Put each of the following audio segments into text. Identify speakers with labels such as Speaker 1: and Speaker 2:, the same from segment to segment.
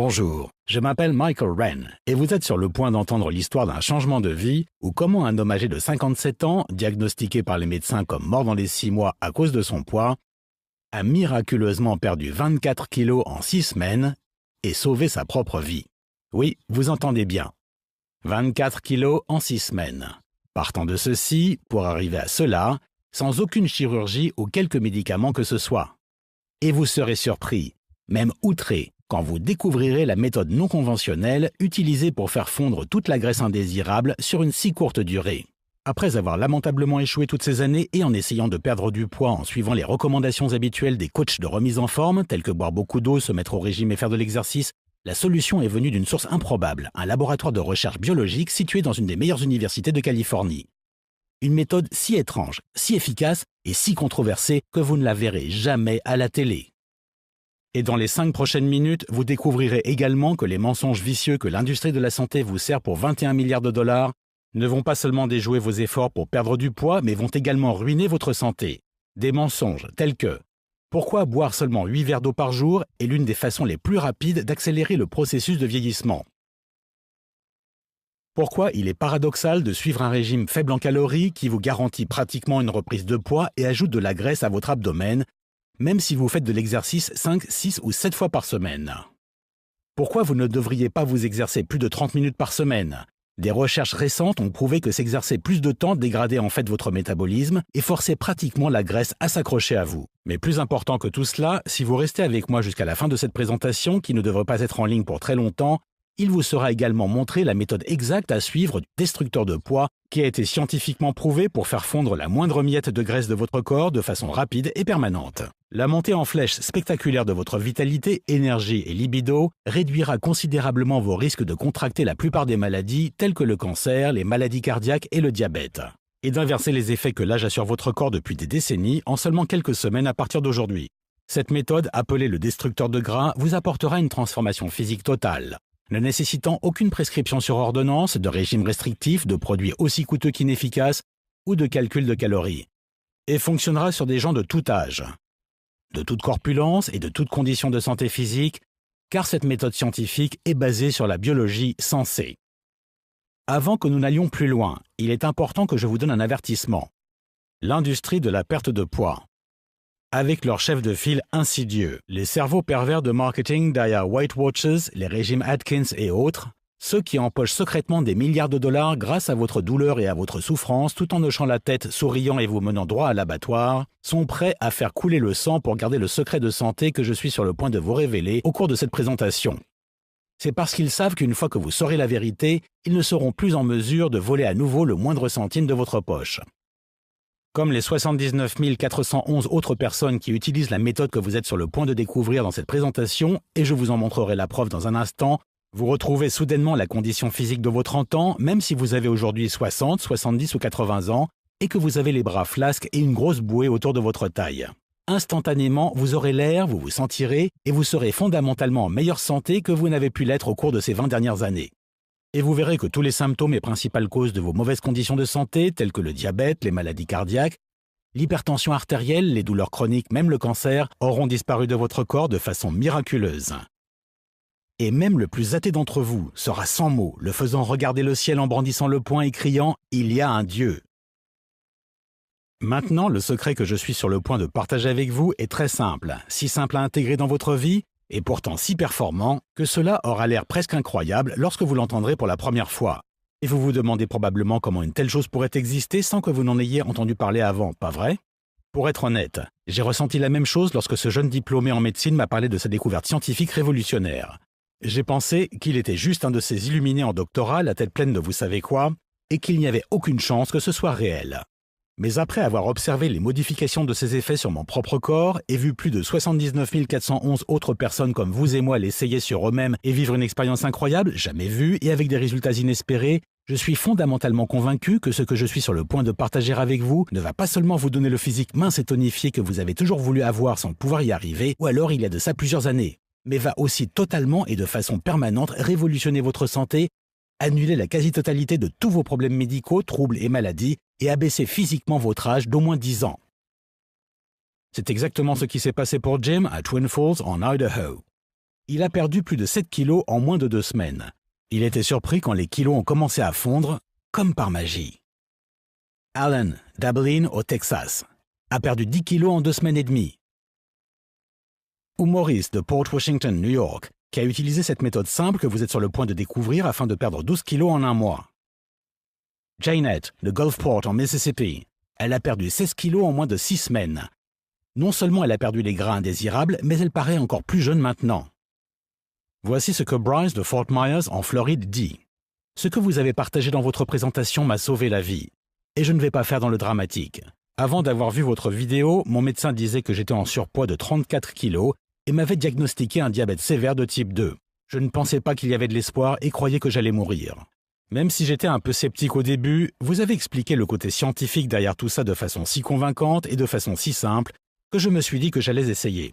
Speaker 1: Bonjour, je m'appelle Michael Wren et vous êtes sur le point d'entendre l'histoire d'un changement de vie ou comment un homme âgé de 57 ans, diagnostiqué par les médecins comme mort dans les 6 mois à cause de son poids, a miraculeusement perdu 24 kilos en 6 semaines et sauvé sa propre vie. Oui, vous entendez bien. 24 kilos en 6 semaines. Partant de ceci, pour arriver à cela, sans aucune chirurgie ou quelques médicaments que ce soit. Et vous serez surpris, même outré, quand vous découvrirez la méthode non conventionnelle utilisée pour faire fondre toute la graisse indésirable sur une si courte durée. Après avoir lamentablement échoué toutes ces années et en essayant de perdre du poids en suivant les recommandations habituelles des coachs de remise en forme, tels que boire beaucoup d'eau, se mettre au régime et faire de l'exercice, la solution est venue d'une source improbable, un laboratoire de recherche biologique situé dans une des meilleures universités de Californie. Une méthode si étrange, si efficace et si controversée que vous ne la verrez jamais à la télé. Et dans les 5 prochaines minutes, vous découvrirez également que les mensonges vicieux que l'industrie de la santé vous sert pour 21 milliards de dollars ne vont pas seulement déjouer vos efforts pour perdre du poids, mais vont également ruiner votre santé. Des mensonges tels que pourquoi boire seulement 8 verres d'eau par jour est l'une des façons les plus rapides d'accélérer le processus de vieillissement. Pourquoi il est paradoxal de suivre un régime faible en calories qui vous garantit pratiquement une reprise de poids et ajoute de la graisse à votre abdomen, même si vous faites de l'exercice 5, 6 ou 7 fois par semaine. Pourquoi vous ne devriez pas vous exercer plus de 30 minutes par semaine? Des recherches récentes ont prouvé que s'exercer plus de temps dégradait en fait votre métabolisme et forçait pratiquement la graisse à s'accrocher à vous. Mais plus important que tout cela, si vous restez avec moi jusqu'à la fin de cette présentation, qui ne devrait pas être en ligne pour très longtemps, il vous sera également montré la méthode exacte à suivre du destructeur de poids qui a été scientifiquement prouvé pour faire fondre la moindre miette de graisse de votre corps de façon rapide et permanente. La montée en flèche spectaculaire de votre vitalité, énergie et libido réduira considérablement vos risques de contracter la plupart des maladies telles que le cancer, les maladies cardiaques et le diabète, et d'inverser les effets que l'âge a sur votre corps depuis des décennies en seulement quelques semaines à partir d'aujourd'hui. Cette méthode, appelée le destructeur de gras, vous apportera une transformation physique totale, ne nécessitant aucune prescription sur ordonnance, de régime restrictif, de produits aussi coûteux qu'inefficaces ou de calcul de calories, et fonctionnera sur des gens de tout âge, de toute corpulence et de toute condition de santé physique, car cette méthode scientifique est basée sur la biologie sensée. Avant que nous n'allions plus loin, il est important que je vous donne un avertissement. L'industrie de la perte de poids. Avec leurs chefs de file insidieux, les cerveaux pervers de marketing derrière Weight Watchers, les régimes Atkins et autres, ceux qui empochent secrètement des milliards de dollars grâce à votre douleur et à votre souffrance tout en hochant la tête, souriant et vous menant droit à l'abattoir, sont prêts à faire couler le sang pour garder le secret de santé que je suis sur le point de vous révéler au cours de cette présentation. C'est parce qu'ils savent qu'une fois que vous saurez la vérité, ils ne seront plus en mesure de voler à nouveau le moindre centime de votre poche. Comme les 79 411 autres personnes qui utilisent la méthode que vous êtes sur le point de découvrir dans cette présentation, et je vous en montrerai la preuve dans un instant, vous retrouvez soudainement la condition physique de vos 30 ans, même si vous avez aujourd'hui 60, 70 ou 80 ans, et que vous avez les bras flasques et une grosse bouée autour de votre taille. Instantanément, vous aurez l'air, vous vous sentirez, et vous serez fondamentalement en meilleure santé que vous n'avez pu l'être au cours de ces 20 dernières années. Et vous verrez que tous les symptômes et principales causes de vos mauvaises conditions de santé, telles que le diabète, les maladies cardiaques, l'hypertension artérielle, les douleurs chroniques, même le cancer, auront disparu de votre corps de façon miraculeuse. Et même le plus athée d'entre vous sera sans mots, le faisant regarder le ciel en brandissant le poing et criant « Il y a un Dieu ». Maintenant, le secret que je suis sur le point de partager avec vous est très simple, si simple à intégrer dans votre vie, et pourtant si performant que cela aura l'air presque incroyable lorsque vous l'entendrez pour la première fois. Et vous vous demandez probablement comment une telle chose pourrait exister sans que vous n'en ayez entendu parler avant, pas vrai? Pour être honnête, j'ai ressenti la même chose lorsque ce jeune diplômé en médecine m'a parlé de sa découverte scientifique révolutionnaire. J'ai pensé qu'il était juste un de ces illuminés en doctorat, la tête pleine de vous savez quoi, et qu'il n'y avait aucune chance que ce soit réel. Mais après avoir observé les modifications de ces effets sur mon propre corps et vu plus de 79 411 autres personnes comme vous et moi l'essayer sur eux-mêmes et vivre une expérience incroyable, jamais vue et avec des résultats inespérés, je suis fondamentalement convaincu que ce que je suis sur le point de partager avec vous ne va pas seulement vous donner le physique mince et tonifié que vous avez toujours voulu avoir sans pouvoir y arriver, ou alors il y a de ça plusieurs années, mais va aussi totalement et de façon permanente révolutionner votre santé, annuler la quasi-totalité de tous vos problèmes médicaux, troubles et maladies, et abaisser physiquement votre âge d'au moins 10 ans. C'est exactement ce qui s'est passé pour Jim à Twin Falls, en Idaho. Il a perdu plus de 7 kilos en moins de 2 semaines. Il était surpris quand les kilos ont commencé à fondre, comme par magie. Alan, d'Abilene, au Texas, a perdu 10 kilos en 2 semaines et demie. Ou Maurice, de Port Washington, New York, qui a utilisé cette méthode simple que vous êtes sur le point de découvrir afin de perdre 12 kilos en un mois. Janet, de Gulfport, en Mississippi, elle a perdu 16 kilos en moins de 6 semaines. Non seulement elle a perdu les gras indésirables, mais elle paraît encore plus jeune maintenant. Voici ce que Bryce de Fort Myers, en Floride, dit. « Ce que vous avez partagé dans votre présentation m'a sauvé la vie. Et je ne vais pas faire dans le dramatique. Avant d'avoir vu votre vidéo, mon médecin disait que j'étais en surpoids de 34 kilos et m'avait diagnostiqué un diabète sévère de type 2. Je ne pensais pas qu'il y avait de l'espoir et croyais que j'allais mourir. Même si j'étais un peu sceptique au début, vous avez expliqué le côté scientifique derrière tout ça de façon si convaincante et de façon si simple que je me suis dit que j'allais essayer.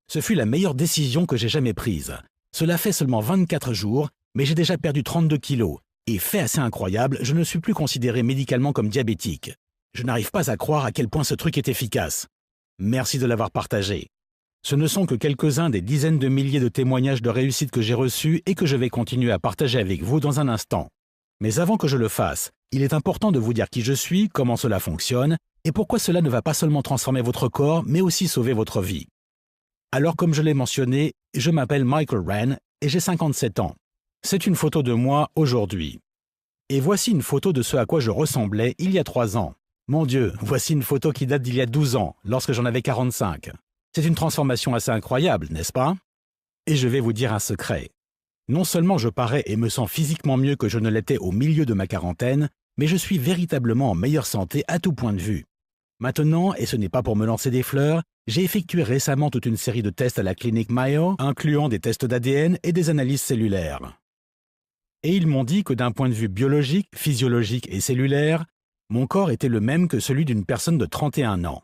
Speaker 1: Ce fut la meilleure décision que j'ai jamais prise. Cela fait seulement 24 jours, mais j'ai déjà perdu 32 kilos. Et fait assez incroyable, je ne suis plus considéré médicalement comme diabétique. Je n'arrive pas à croire à quel point ce truc est efficace. Merci de l'avoir partagé. Ce ne sont que quelques-uns des dizaines de milliers de témoignages de réussite que j'ai reçus et que je vais continuer à partager avec vous dans un instant. Mais avant que je le fasse, il est important de vous dire qui je suis, comment cela fonctionne, et pourquoi cela ne va pas seulement transformer votre corps, mais aussi sauver votre vie. Alors comme je l'ai mentionné, je m'appelle Michael Wren et j'ai 57 ans. C'est une photo de moi aujourd'hui. Et voici une photo de ce à quoi je ressemblais il y a 3 ans. Mon Dieu, voici une photo qui date d'il y a 12 ans, lorsque j'en avais 45. C'est une transformation assez incroyable, n'est-ce pas? Et je vais vous dire un secret. Non seulement je parais et me sens physiquement mieux que je ne l'étais au milieu de ma quarantaine, mais je suis véritablement en meilleure santé à tout point de vue. Maintenant, et ce n'est pas pour me lancer des fleurs, j'ai effectué récemment toute une série de tests à la clinique Mayo, incluant des tests d'ADN et des analyses cellulaires. Et ils m'ont dit que d'un point de vue biologique, physiologique et cellulaire, mon corps était le même que celui d'une personne de 31 ans.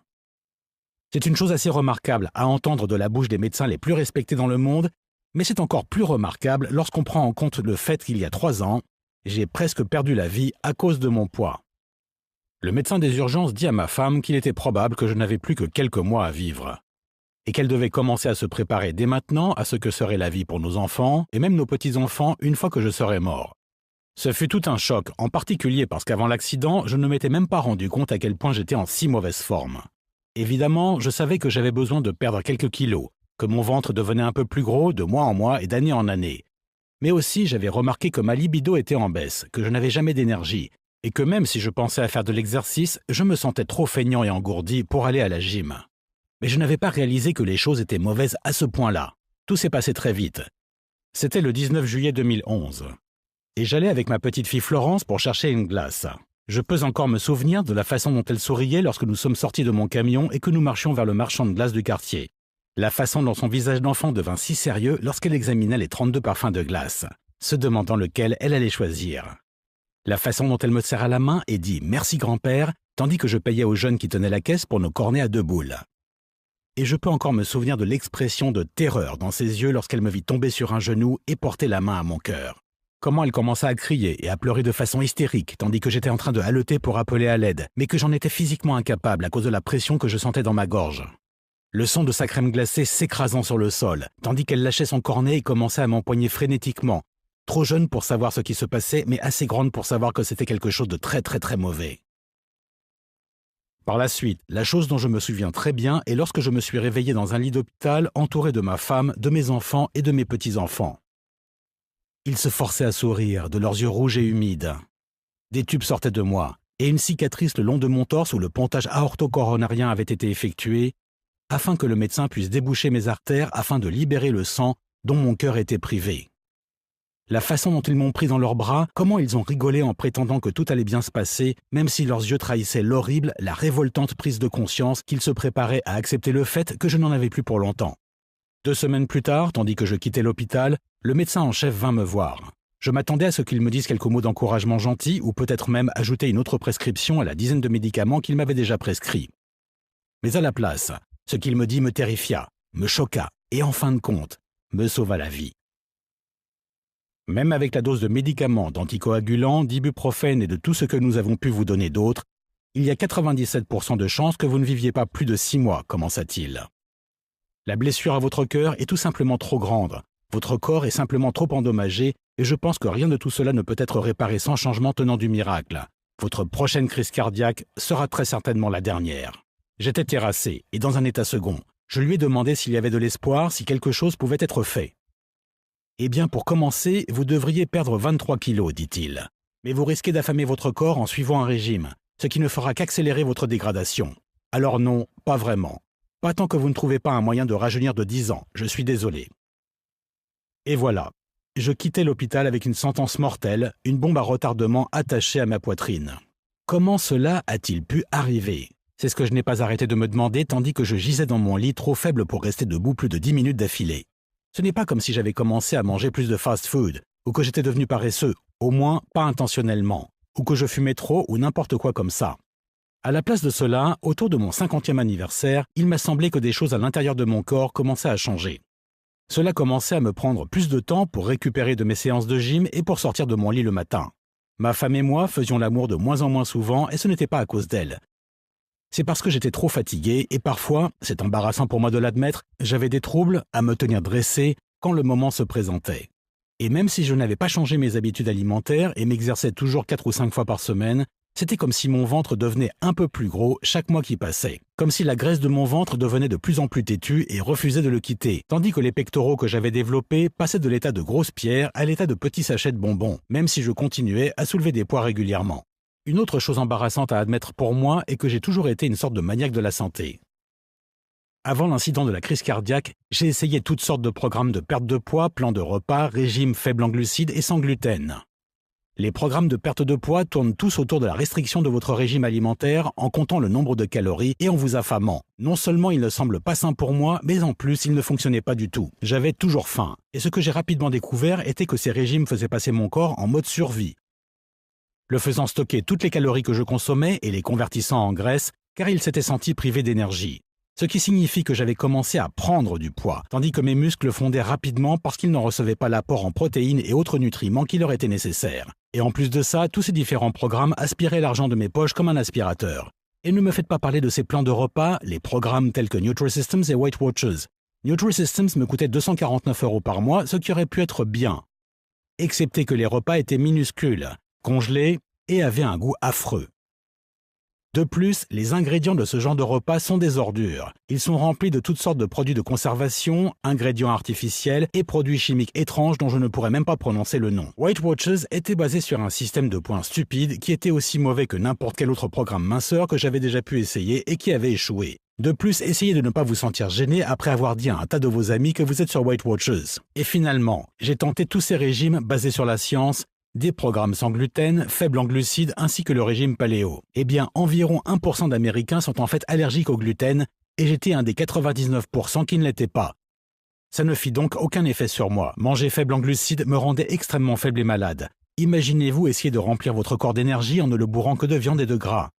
Speaker 1: C'est une chose assez remarquable à entendre de la bouche des médecins les plus respectés dans le monde, mais c'est encore plus remarquable lorsqu'on prend en compte le fait qu'il y a 3 ans, j'ai presque perdu la vie à cause de mon poids. Le médecin des urgences dit à ma femme qu'il était probable que je n'avais plus que quelques mois à vivre, et qu'elle devait commencer à se préparer dès maintenant à ce que serait la vie pour nos enfants, et même nos petits-enfants une fois que je serais mort. Ce fut tout un choc, en particulier parce qu'avant l'accident, je ne m'étais même pas rendu compte à quel point j'étais en si mauvaise forme. Évidemment, je savais que j'avais besoin de perdre quelques kilos, que mon ventre devenait un peu plus gros de mois en mois et d'année en année. Mais aussi, j'avais remarqué que ma libido était en baisse, que je n'avais jamais d'énergie, et que même si je pensais à faire de l'exercice, je me sentais trop feignant et engourdi pour aller à la gym. Mais je n'avais pas réalisé que les choses étaient mauvaises à ce point-là. Tout s'est passé très vite. C'était le 19 juillet 2011. Et j'allais avec ma petite fille Florence pour chercher une glace. Je peux encore me souvenir de la façon dont elle souriait lorsque nous sommes sortis de mon camion et que nous marchions vers le marchand de glace du quartier. La façon dont son visage d'enfant devint si sérieux lorsqu'elle examinait les 32 parfums de glace, se demandant lequel elle allait choisir. La façon dont elle me serra la main et dit « Merci grand-père » tandis que je payais au jeune qui tenait la caisse pour nos cornets à 2 boules. Et je peux encore me souvenir de l'expression de terreur dans ses yeux lorsqu'elle me vit tomber sur un genou et porter la main à mon cœur. Comment elle commença à crier et à pleurer de façon hystérique tandis que j'étais en train de haleter pour appeler à l'aide, mais que j'en étais physiquement incapable à cause de la pression que je sentais dans ma gorge. Le son de sa crème glacée s'écrasant sur le sol, tandis qu'elle lâchait son cornet et commençait à m'empoigner frénétiquement, trop jeune pour savoir ce qui se passait, mais assez grande pour savoir que c'était quelque chose de très très très mauvais. Par la suite, la chose dont je me souviens très bien est lorsque je me suis réveillé dans un lit d'hôpital entouré de ma femme, de mes enfants et de mes petits-enfants. Ils se forçaient à sourire, de leurs yeux rouges et humides. Des tubes sortaient de moi, et une cicatrice le long de mon torse où le pontage aorto-coronarien avait été effectué, afin que le médecin puisse déboucher mes artères afin de libérer le sang dont mon cœur était privé. La façon dont ils m'ont pris dans leurs bras, comment ils ont rigolé en prétendant que tout allait bien se passer, même si leurs yeux trahissaient l'horrible, la révoltante prise de conscience qu'ils se préparaient à accepter le fait que je n'en avais plus pour longtemps. 2 semaines plus tard, tandis que je quittais l'hôpital, le médecin en chef vint me voir. Je m'attendais à ce qu'il me dise quelques mots d'encouragement gentils ou peut-être même ajouter une autre prescription à la dizaine de médicaments qu'il m'avait déjà prescrits. Mais à la place, ce qu'il me dit me terrifia, me choqua et en fin de compte, me sauva la vie. Même avec la dose de médicaments, d'anticoagulants, d'ibuprofène et de tout ce que nous avons pu vous donner d'autres, il y a 97% de chances que vous ne viviez pas plus de 6 mois, commença-t-il. La blessure à votre cœur est tout simplement trop grande. Votre corps est simplement trop endommagé et je pense que rien de tout cela ne peut être réparé sans changement tenant du miracle. Votre prochaine crise cardiaque sera très certainement la dernière. J'étais terrassé et dans un état second. Je lui ai demandé s'il y avait de l'espoir, si quelque chose pouvait être fait. « Eh bien, pour commencer, vous devriez perdre 23 kilos, dit-il. Mais vous risquez d'affamer votre corps en suivant un régime, ce qui ne fera qu'accélérer votre dégradation. Alors non, pas vraiment. Pas tant que vous ne trouvez pas un moyen de rajeunir de 10 ans, je suis désolé. » Et voilà. Je quittais l'hôpital avec une sentence mortelle, une bombe à retardement attachée à ma poitrine. Comment cela a-t-il pu arriver? C'est ce que je n'ai pas arrêté de me demander tandis que je gisais dans mon lit trop faible pour rester debout plus de 10 minutes d'affilée. Ce n'est pas comme si j'avais commencé à manger plus de fast-food, ou que j'étais devenu paresseux, au moins pas intentionnellement, ou que je fumais trop ou n'importe quoi comme ça. À la place de cela, autour de mon 50e anniversaire, il m'a semblé que des choses à l'intérieur de mon corps commençaient à changer. Cela commençait à me prendre plus de temps pour récupérer de mes séances de gym et pour sortir de mon lit le matin. Ma femme et moi faisions l'amour de moins en moins souvent et ce n'était pas à cause d'elle. C'est parce que j'étais trop fatigué et parfois, c'est embarrassant pour moi de l'admettre, j'avais des troubles à me tenir dressé quand le moment se présentait. Et même si je n'avais pas changé mes habitudes alimentaires et m'exerçais toujours 4 ou 5 fois par semaine, c'était comme si mon ventre devenait un peu plus gros chaque mois qui passait. Comme si la graisse de mon ventre devenait de plus en plus têtue et refusait de le quitter, tandis que les pectoraux que j'avais développés passaient de l'état de grosse pierre à l'état de petits sachets de bonbons, même si je continuais à soulever des poids régulièrement. Une autre chose embarrassante à admettre pour moi est que j'ai toujours été une sorte de maniaque de la santé. Avant l'incident de la crise cardiaque, j'ai essayé toutes sortes de programmes de perte de poids, plans de repas, régime faible en glucides et sans gluten. Les programmes de perte de poids tournent tous autour de la restriction de votre régime alimentaire en comptant le nombre de calories et en vous affamant. Non seulement il ne semble pas sain pour moi, mais en plus il ne fonctionnait pas du tout. J'avais toujours faim. Et ce que j'ai rapidement découvert était que ces régimes faisaient passer mon corps en mode survie, le faisant stocker toutes les calories que je consommais et les convertissant en graisse, car il s'était senti privé d'énergie. Ce qui signifie que j'avais commencé à prendre du poids, tandis que mes muscles fondaient rapidement parce qu'ils n'en recevaient pas l'apport en protéines et autres nutriments qui leur étaient nécessaires. Et en plus de ça, tous ces différents programmes aspiraient l'argent de mes poches comme un aspirateur. Et ne me faites pas parler de ces plans de repas, les programmes tels que Nutrisystems et Weight Watchers. Nutrisystems me coûtait 249 € par mois, ce qui aurait pu être bien. Excepté que les repas étaient minuscules, congelés et avaient un goût affreux. De plus, les ingrédients de ce genre de repas sont des ordures. Ils sont remplis de toutes sortes de produits de conservation, ingrédients artificiels et produits chimiques étranges dont je ne pourrais même pas prononcer le nom. Weight Watchers était basé sur un système de points stupide qui était aussi mauvais que n'importe quel autre programme minceur que j'avais déjà pu essayer et qui avait échoué. De plus, essayez de ne pas vous sentir gêné après avoir dit à un tas de vos amis que vous êtes sur Weight Watchers. Et finalement, j'ai tenté tous ces régimes basés sur la science, des programmes sans gluten, faibles en glucides ainsi que le régime paléo. Eh bien, environ 1% d'Américains sont en fait allergiques au gluten et j'étais un des 99% qui ne l'étaient pas. Ça ne fit donc aucun effet sur moi. Manger faible en glucides me rendait extrêmement faible et malade. Imaginez-vous essayer de remplir votre corps d'énergie en ne le bourrant que de viande et de gras.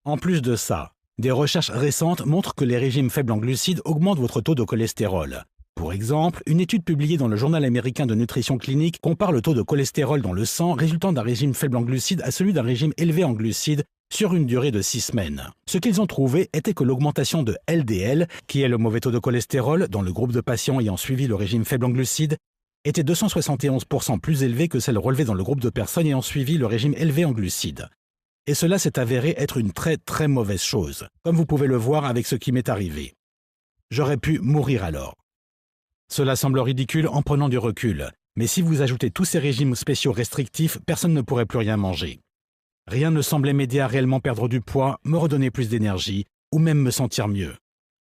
Speaker 1: En plus de ça, des recherches récentes montrent que les régimes faibles en glucides augmentent votre taux de cholestérol. Pour exemple, une étude publiée dans le Journal américain de nutrition clinique compare le taux de cholestérol dans le sang résultant d'un régime faible en glucides à celui d'un régime élevé en glucides sur une durée de 6 semaines. Ce qu'ils ont trouvé était que l'augmentation de LDL, qui est le mauvais taux de cholestérol, dans le groupe de patients ayant suivi le régime faible en glucides, était 271% plus élevée que celle relevée dans le groupe de personnes ayant suivi le régime élevé en glucides. Et cela s'est avéré être une très très mauvaise chose, comme vous pouvez le voir avec ce qui m'est arrivé. J'aurais pu mourir alors. Cela semble ridicule en prenant du recul, mais si vous ajoutez tous ces régimes spéciaux restrictifs, personne ne pourrait plus rien manger. Rien ne semblait m'aider à réellement perdre du poids, me redonner plus d'énergie, ou même me sentir mieux.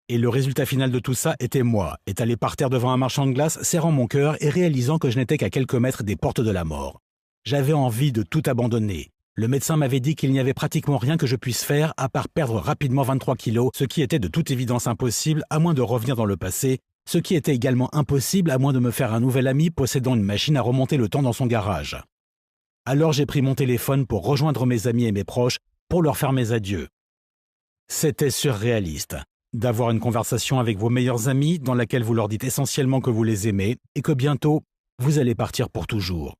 Speaker 1: Et le résultat final de tout ça était moi, étalé par terre devant un marchand de glace, serrant mon cœur et réalisant que je n'étais qu'à quelques mètres des portes de la mort. J'avais envie de tout abandonner. Le médecin m'avait dit qu'il n'y avait pratiquement rien que je puisse faire à part perdre rapidement 23 kilos, ce qui était de toute évidence impossible à moins de revenir dans le passé, ce qui était également impossible à moins de me faire un nouvel ami possédant une machine à remonter le temps dans son garage. Alors j'ai pris mon téléphone pour rejoindre mes amis et mes proches pour leur faire mes adieux. C'était surréaliste d'avoir une conversation avec vos meilleurs amis dans laquelle vous leur dites essentiellement que vous les aimez et que bientôt, vous allez partir pour toujours.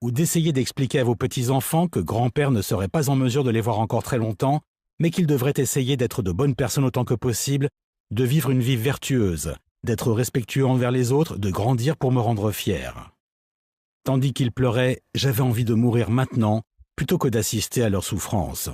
Speaker 1: Ou d'essayer d'expliquer à vos petits-enfants que grand-père ne serait pas en mesure de les voir encore très longtemps, mais qu'ils devraient essayer d'être de bonnes personnes autant que possible, de vivre une vie vertueuse, d'être respectueux envers les autres, de grandir pour me rendre fier. Tandis qu'ils pleuraient, j'avais envie de mourir maintenant, plutôt que d'assister à leur souffrance.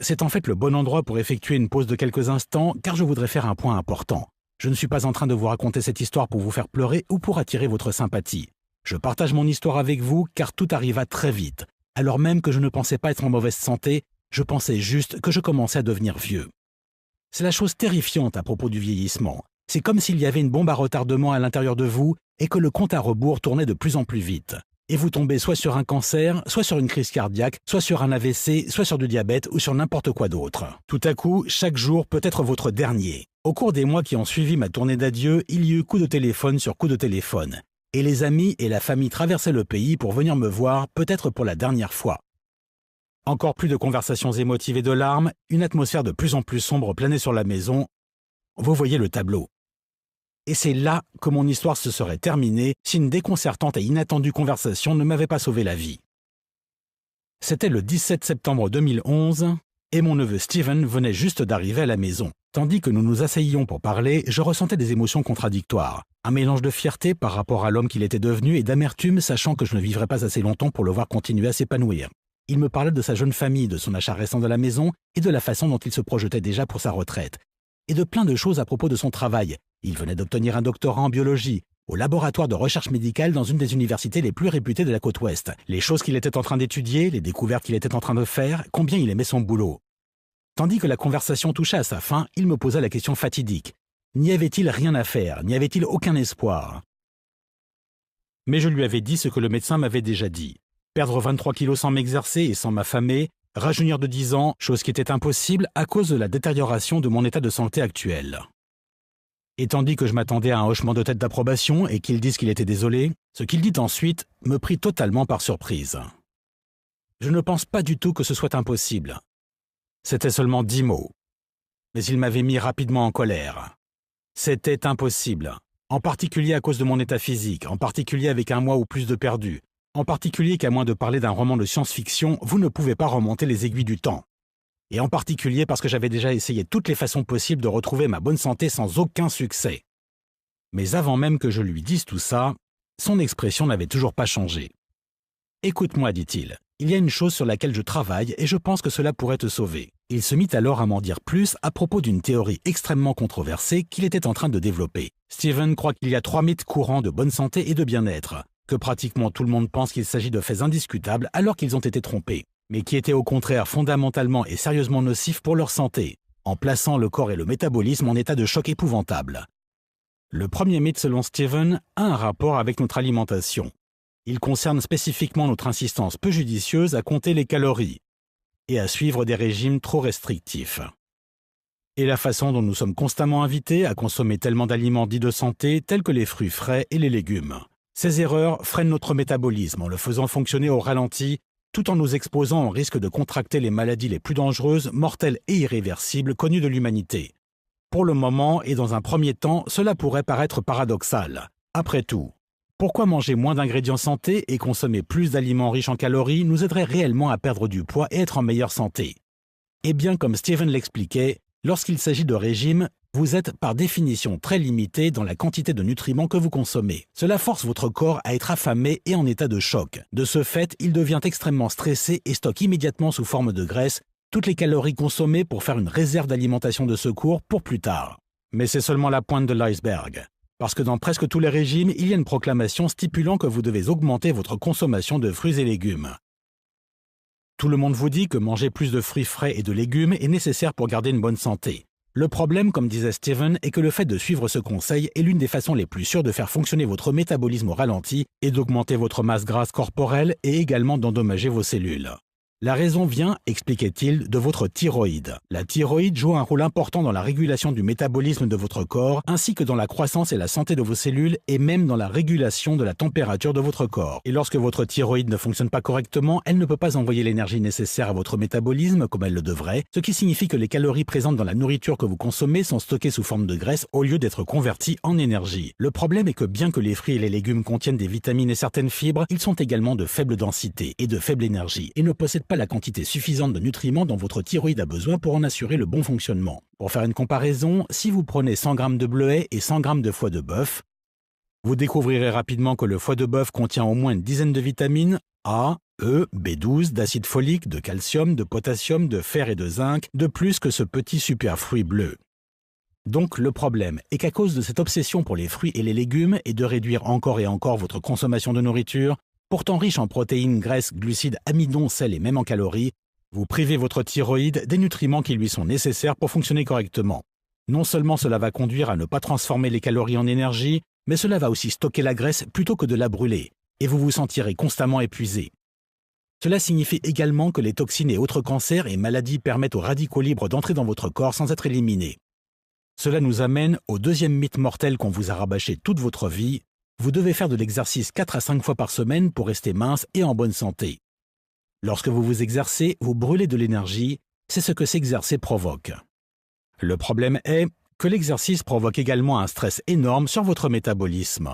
Speaker 1: C'est en fait le bon endroit pour effectuer une pause de quelques instants, car je voudrais faire un point important. Je ne suis pas en train de vous raconter cette histoire pour vous faire pleurer ou pour attirer votre sympathie. Je partage mon histoire avec vous, car tout arriva très vite. Alors même que je ne pensais pas être en mauvaise santé, je pensais juste que je commençais à devenir vieux. C'est la chose terrifiante à propos du vieillissement. C'est comme s'il y avait une bombe à retardement à l'intérieur de vous et que le compte à rebours tournait de plus en plus vite. Et vous tombez soit sur un cancer, soit sur une crise cardiaque, soit sur un AVC, soit sur du diabète ou sur n'importe quoi d'autre. Tout à coup, chaque jour peut être votre dernier. Au cours des mois qui ont suivi ma tournée d'adieu, il y eut coup de téléphone sur coup de téléphone. Et les amis et la famille traversaient le pays pour venir me voir, peut-être pour la dernière fois. Encore plus de conversations émotives et de larmes, une atmosphère de plus en plus sombre planait sur la maison. Vous voyez le tableau. Et c'est là que mon histoire se serait terminée si une déconcertante et inattendue conversation ne m'avait pas sauvé la vie. C'était le 17 septembre 2011 et mon neveu Steven venait juste d'arriver à la maison. Tandis que nous nous asseyions pour parler, je ressentais des émotions contradictoires. Un mélange de fierté par rapport à l'homme qu'il était devenu et d'amertume sachant que je ne vivrais pas assez longtemps pour le voir continuer à s'épanouir. Il me parlait de sa jeune famille, de son achat récent de la maison et de la façon dont il se projetait déjà pour sa retraite. Et de plein de choses à propos de son travail. Il venait d'obtenir un doctorat en biologie, au laboratoire de recherche médicale dans une des universités les plus réputées de la côte ouest. Les choses qu'il était en train d'étudier, les découvertes qu'il était en train de faire, combien il aimait son boulot. Tandis que la conversation touchait à sa fin, il me posa la question fatidique. N'y avait-il rien à faire? N'y avait-il aucun espoir? Mais je lui avais dit ce que le médecin m'avait déjà dit. Perdre 23 kilos sans m'exercer et sans m'affamer, rajeunir de 10 ans, chose qui était impossible à cause de la détérioration de mon état de santé actuel. Et tandis que je m'attendais à un hochement de tête d'approbation et qu'il dise qu'il était désolé, ce qu'il dit ensuite me prit totalement par surprise. Je ne pense pas du tout que ce soit impossible. C'était seulement 10 mots. Mais il m'avait mis rapidement en colère. C'était impossible, en particulier à cause de mon état physique, en particulier avec un mois ou plus de perdu, en particulier qu'à moins de parler d'un roman de science-fiction, vous ne pouvez pas remonter les aiguilles du temps. Et en particulier parce que j'avais déjà essayé toutes les façons possibles de retrouver ma bonne santé sans aucun succès. Mais avant même que je lui dise tout ça, son expression n'avait toujours pas changé. « Écoute-moi, dit-il, il y a une chose sur laquelle je travaille et je pense que cela pourrait te sauver. » Il se mit alors à m'en dire plus à propos d'une théorie extrêmement controversée qu'il était en train de développer. Steven croit qu'il y a 3 mythes courants de bonne santé et de bien-être, que pratiquement tout le monde pense qu'il s'agit de faits indiscutables alors qu'ils ont été trompés, mais qui étaient au contraire fondamentalement et sérieusement nocifs pour leur santé, en plaçant le corps et le métabolisme en état de choc épouvantable. Le premier mythe selon Steven a un rapport avec notre alimentation. Il concerne spécifiquement notre insistance peu judicieuse à compter les calories et à suivre des régimes trop restrictifs. Et la façon dont nous sommes constamment invités à consommer tellement d'aliments dits de santé tels que les fruits frais et les légumes. Ces erreurs freinent notre métabolisme en le faisant fonctionner au ralenti, tout en nous exposant au risque de contracter les maladies les plus dangereuses, mortelles et irréversibles connues de l'humanité. Pour le moment et dans un premier temps, cela pourrait paraître paradoxal. Après tout, pourquoi manger moins d'ingrédients santé et consommer plus d'aliments riches en calories nous aiderait réellement à perdre du poids et être en meilleure santé? Eh bien, comme Steven l'expliquait, lorsqu'il s'agit de régime, vous êtes par définition très limité dans la quantité de nutriments que vous consommez. Cela force votre corps à être affamé et en état de choc. De ce fait, il devient extrêmement stressé et stocke immédiatement sous forme de graisse toutes les calories consommées pour faire une réserve d'alimentation de secours pour plus tard. Mais c'est seulement la pointe de l'iceberg. Parce que dans presque tous les régimes, il y a une proclamation stipulant que vous devez augmenter votre consommation de fruits et légumes. Tout le monde vous dit que manger plus de fruits frais et de légumes est nécessaire pour garder une bonne santé. Le problème, comme disait Steven, est que le fait de suivre ce conseil est l'une des façons les plus sûres de faire fonctionner votre métabolisme au ralenti et d'augmenter votre masse grasse corporelle et également d'endommager vos cellules. La raison vient, expliquait-il, de votre thyroïde. La thyroïde joue un rôle important dans la régulation du métabolisme de votre corps, ainsi que dans la croissance et la santé de vos cellules, et même dans la régulation de la température de votre corps. Et lorsque votre thyroïde ne fonctionne pas correctement, elle ne peut pas envoyer l'énergie nécessaire à votre métabolisme comme elle le devrait, ce qui signifie que les calories présentes dans la nourriture que vous consommez sont stockées sous forme de graisse au lieu d'être converties en énergie. Le problème est que bien que les fruits et les légumes contiennent des vitamines et certaines fibres, ils sont également de faible densité et de faible énergie, et ne possèdent pas pas la quantité suffisante de nutriments dont votre thyroïde a besoin pour en assurer le bon fonctionnement. Pour faire une comparaison, si vous prenez 100 g de bleuets et 100 g de foie de bœuf, vous découvrirez rapidement que le foie de bœuf contient au moins une dizaine de vitamines A, E, B12, d'acide folique, de calcium, de potassium, de fer et de zinc, de plus que ce petit super fruit bleu. Donc le problème est qu'à cause de cette obsession pour les fruits et les légumes et de réduire encore et encore votre consommation de nourriture, pourtant riche en protéines, graisses, glucides, amidons, sel et même en calories, vous privez votre thyroïde des nutriments qui lui sont nécessaires pour fonctionner correctement. Non seulement cela va conduire à ne pas transformer les calories en énergie, mais cela va aussi stocker la graisse plutôt que de la brûler, et vous vous sentirez constamment épuisé. Cela signifie également que les toxines et autres cancers et maladies permettent aux radicaux libres d'entrer dans votre corps sans être éliminés. Cela nous amène au deuxième mythe mortel qu'on vous a rabâché toute votre vie. Vous devez faire de l'exercice 4 à 5 fois par semaine pour rester mince et en bonne santé. Lorsque vous vous exercez, vous brûlez de l'énergie, c'est ce que s'exercer provoque. Le problème est que l'exercice provoque également un stress énorme sur votre métabolisme.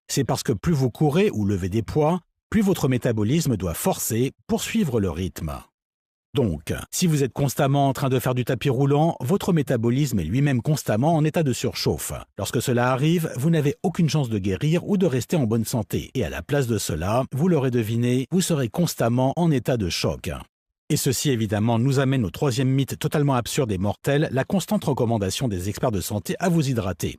Speaker 1: C'est parce que plus vous courez ou levez des poids, plus votre métabolisme doit forcer pour suivre le rythme. Donc, si vous êtes constamment en train de faire du tapis roulant, votre métabolisme est lui-même constamment en état de surchauffe. Lorsque cela arrive, vous n'avez aucune chance de guérir ou de rester en bonne santé. Et à la place de cela, vous l'aurez deviné, vous serez constamment en état de choc. Et ceci évidemment nous amène au troisième mythe totalement absurde et mortel, la constante recommandation des experts de santé à vous hydrater.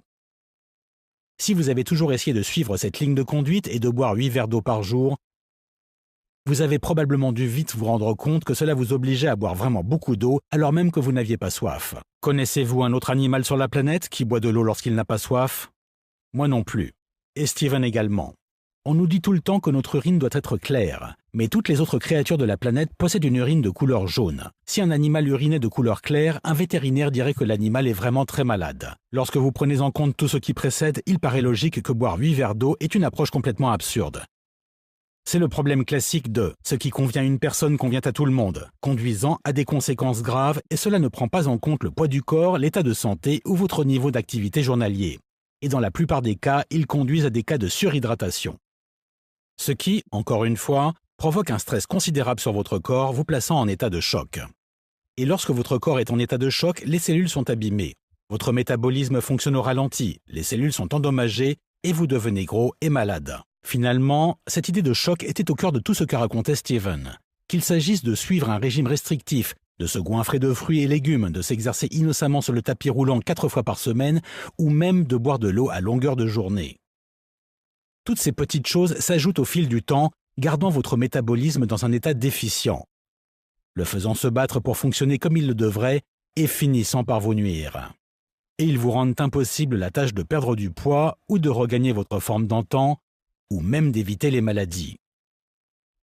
Speaker 1: Si vous avez toujours essayé de suivre cette ligne de conduite et de boire 8 verres d'eau par jour, vous avez probablement dû vite vous rendre compte que cela vous obligeait à boire vraiment beaucoup d'eau alors même que vous n'aviez pas soif. Connaissez-vous un autre animal sur la planète qui boit de l'eau lorsqu'il n'a pas soif? Moi non plus. Et Steven également. On nous dit tout le temps que notre urine doit être claire, mais toutes les autres créatures de la planète possèdent une urine de couleur jaune. Si un animal urinait de couleur claire, un vétérinaire dirait que l'animal est vraiment très malade. Lorsque vous prenez en compte tout ce qui précède, il paraît logique que boire 8 verres d'eau est une approche complètement absurde. C'est le problème classique de « ce qui convient à une personne convient à tout le monde », conduisant à des conséquences graves et cela ne prend pas en compte le poids du corps, l'état de santé ou votre niveau d'activité journalier. Et dans la plupart des cas, ils conduisent à des cas de surhydratation. Ce qui, encore une fois, provoque un stress considérable sur votre corps, vous plaçant en état de choc. Et lorsque votre corps est en état de choc, les cellules sont abîmées. Votre métabolisme fonctionne au ralenti, les cellules sont endommagées et vous devenez gros et malade. Finalement, cette idée de choc était au cœur de tout ce que racontait Steven. Qu'il s'agisse de suivre un régime restrictif, de se goinfrer de fruits et légumes, de s'exercer innocemment sur le tapis roulant 4 fois par semaine, ou même de boire de l'eau à longueur de journée. Toutes ces petites choses s'ajoutent au fil du temps, gardant votre métabolisme dans un état déficient, le faisant se battre pour fonctionner comme il le devrait et finissant par vous nuire. Et ils vous rendent impossible la tâche de perdre du poids ou de regagner votre forme d'antan, ou même d'éviter les maladies.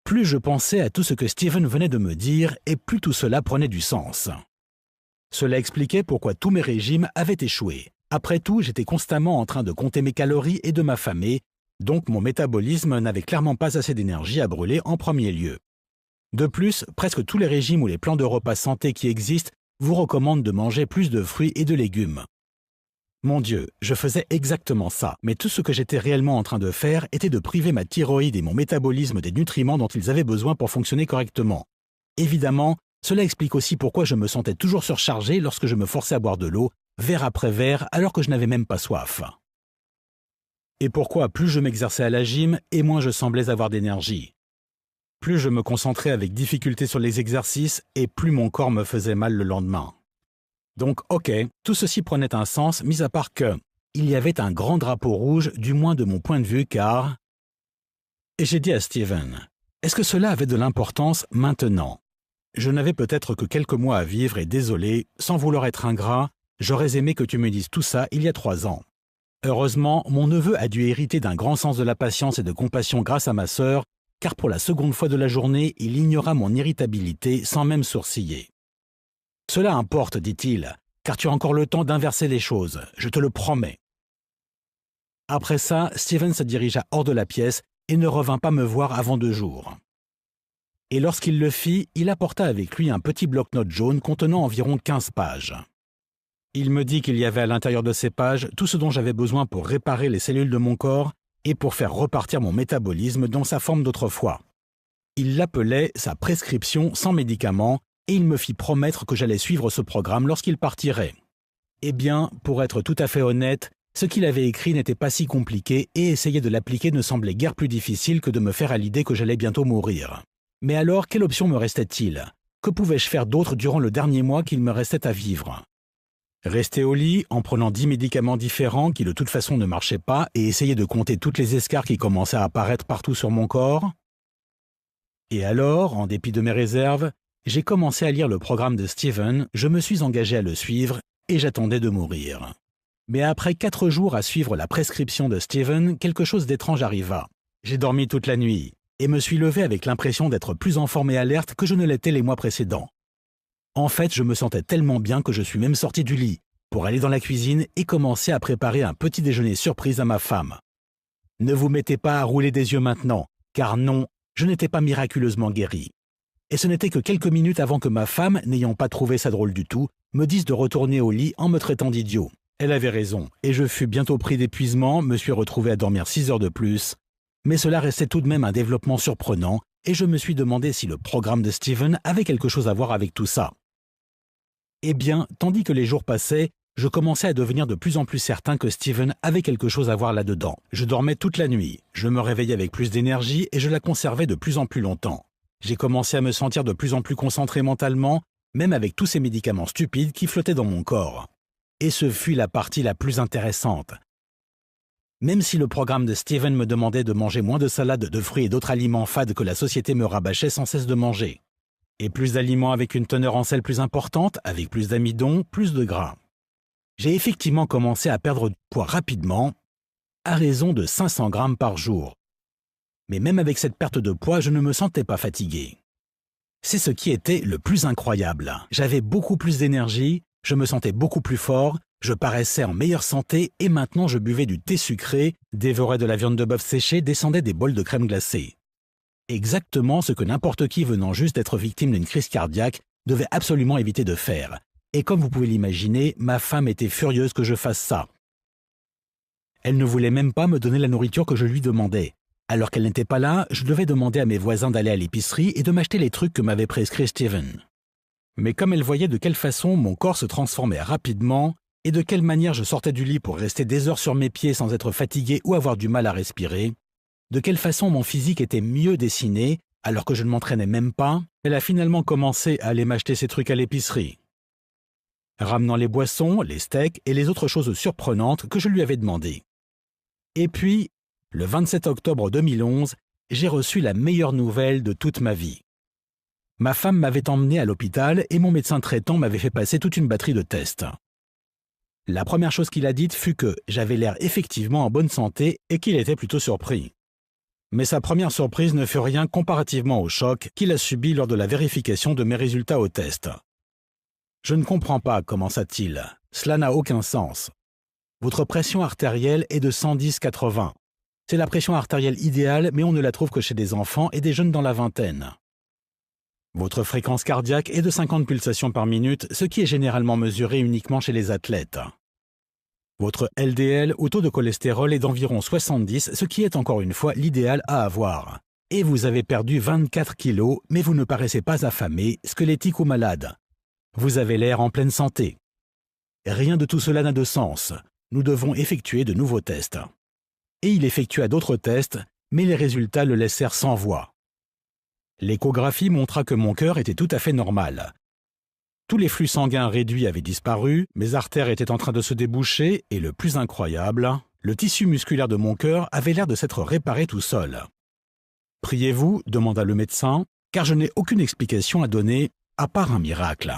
Speaker 1: Plus je pensais à tout ce que Steven venait de me dire, et plus tout cela prenait du sens. Cela expliquait pourquoi tous mes régimes avaient échoué. Après tout, j'étais constamment en train de compter mes calories et de m'affamer, donc mon métabolisme n'avait clairement pas assez d'énergie à brûler en premier lieu. De plus, presque tous les régimes ou les plans de repas santé qui existent vous recommandent de manger plus de fruits et de légumes. Mon Dieu, je faisais exactement ça, mais tout ce que j'étais réellement en train de faire était de priver ma thyroïde et mon métabolisme des nutriments dont ils avaient besoin pour fonctionner correctement. Évidemment, cela explique aussi pourquoi je me sentais toujours surchargé lorsque je me forçais à boire de l'eau, verre après verre, alors que je n'avais même pas soif. Et pourquoi plus je m'exerçais à la gym et moins je semblais avoir d'énergie. Plus je me concentrais avec difficulté sur les exercices et plus mon corps me faisait mal le lendemain. Donc ok, tout ceci prenait un sens, mis à part que il y avait un grand drapeau rouge, du moins de mon point de vue, car... Et j'ai dit à Steven, est-ce que cela avait de l'importance maintenant? Je n'avais peut-être que quelques mois à vivre et désolé, sans vouloir être ingrat, j'aurais aimé que tu me dises tout ça il y a 3 ans. Heureusement, mon neveu a dû hériter d'un grand sens de la patience et de compassion grâce à ma sœur, car pour la seconde fois de la journée, il ignora mon irritabilité sans même sourciller. « Cela importe, dit-il, car tu as encore le temps d'inverser les choses, je te le promets. » Après ça, Steven se dirigea hors de la pièce et ne revint pas me voir avant 2 jours. Et lorsqu'il le fit, il apporta avec lui un petit bloc-notes jaune contenant environ 15 pages. Il me dit qu'il y avait à l'intérieur de ces pages tout ce dont j'avais besoin pour réparer les cellules de mon corps et pour faire repartir mon métabolisme dans sa forme d'autrefois. il l'appelait sa prescription sans médicaments et il me fit promettre que j'allais suivre ce programme lorsqu'il partirait. Eh bien, pour être tout à fait honnête, ce qu'il avait écrit n'était pas si compliqué et essayer de l'appliquer ne semblait guère plus difficile que de me faire à l'idée que j'allais bientôt mourir. Mais alors, quelle option me restait-il? Que pouvais-je faire d'autre durant le dernier mois qu'il me restait à vivre? Rester au lit en prenant 10 médicaments différents qui de toute façon ne marchaient pas et essayer de compter toutes les escarres qui commençaient à apparaître partout sur mon corps? Et alors, en dépit de mes réserves, j'ai commencé à lire le programme de Steven, je me suis engagé à le suivre et j'attendais de mourir. Mais après 4 jours à suivre la prescription de Steven, quelque chose d'étrange arriva. J'ai dormi toute la nuit et me suis levé avec l'impression d'être plus en forme et alerte que je ne l'étais les mois précédents. En fait, je me sentais tellement bien que je suis même sorti du lit pour aller dans la cuisine et commencer à préparer un petit déjeuner surprise à ma femme. Ne vous mettez pas à rouler des yeux maintenant, car non, je n'étais pas miraculeusement guéri. Et ce n'était que quelques minutes avant que ma femme, n'ayant pas trouvé ça drôle du tout, me dise de retourner au lit en me traitant d'idiot. Elle avait raison, et je fus bientôt pris d'épuisement, me suis retrouvé à dormir 6 heures de plus. Mais cela restait tout de même un développement surprenant, et je me suis demandé si le programme de Steven avait quelque chose à voir avec tout ça. Eh bien, tandis que les jours passaient, je commençais à devenir de plus en plus certain que Steven avait quelque chose à voir là-dedans. Je dormais toute la nuit, je me réveillais avec plus d'énergie et je la conservais de plus en plus longtemps. J'ai commencé à me sentir de plus en plus concentré mentalement, même avec tous ces médicaments stupides qui flottaient dans mon corps. Et ce fut la partie la plus intéressante. Même si le programme de Steven me demandait de manger moins de salade, de fruits et d'autres aliments fades que la société me rabâchait sans cesse de manger, et plus d'aliments avec une teneur en sel plus importante, avec plus d'amidon, plus de gras. J'ai effectivement commencé à perdre du poids rapidement, à raison de 500 grammes par jour. Mais même avec cette perte de poids, je ne me sentais pas fatigué. C'est ce qui était le plus incroyable. J'avais beaucoup plus d'énergie, je me sentais beaucoup plus fort, je paraissais en meilleure santé et maintenant je buvais du thé sucré, dévorais de la viande de bœuf séchée, descendais des bols de crème glacée. Exactement ce que n'importe qui venant juste d'être victime d'une crise cardiaque devait absolument éviter de faire. Et comme vous pouvez l'imaginer, ma femme était furieuse que je fasse ça. Elle ne voulait même pas me donner la nourriture que je lui demandais. Alors qu'elle n'était pas là, je devais demander à mes voisins d'aller à l'épicerie et de m'acheter les trucs que m'avait prescrit Steven. Mais comme elle voyait de quelle façon mon corps se transformait rapidement et de quelle manière je sortais du lit pour rester des heures sur mes pieds sans être fatigué ou avoir du mal à respirer, de quelle façon mon physique était mieux dessiné alors que je ne m'entraînais même pas, elle a finalement commencé à aller m'acheter ces trucs à l'épicerie, ramenant les boissons, les steaks et les autres choses surprenantes que je lui avais demandées. Et puis, le 27 octobre 2011, j'ai reçu la meilleure nouvelle de toute ma vie. Ma femme m'avait emmené à l'hôpital et mon médecin traitant m'avait fait passer toute une batterie de tests. La première chose qu'il a dite fut que j'avais l'air effectivement en bonne santé et qu'il était plutôt surpris. Mais sa première surprise ne fut rien comparativement au choc qu'il a subi lors de la vérification de mes résultats au test. « Je ne comprends pas, commença-t-il. Cela n'a aucun sens. Votre pression artérielle est de 110/80. C'est la pression artérielle idéale, mais on ne la trouve que chez des enfants et des jeunes dans la vingtaine. Votre fréquence cardiaque est de 50 pulsations par minute, ce qui est généralement mesuré uniquement chez les athlètes. Votre LDL ou taux de cholestérol est d'environ 70, ce qui est encore une fois l'idéal à avoir. Et vous avez perdu 24 kilos, mais vous ne paraissez pas affamé, squelettique ou malade. Vous avez l'air en pleine santé. Rien de tout cela n'a de sens. Nous devons effectuer de nouveaux tests. » Et il effectua d'autres tests, mais les résultats le laissèrent sans voix. L'échographie montra que mon cœur était tout à fait normal. Tous les flux sanguins réduits avaient disparu, mes artères étaient en train de se déboucher et le plus incroyable, le tissu musculaire de mon cœur avait l'air de s'être réparé tout seul. « Priez-vous » demanda le médecin, « car je n'ai aucune explication à donner, à part un miracle. »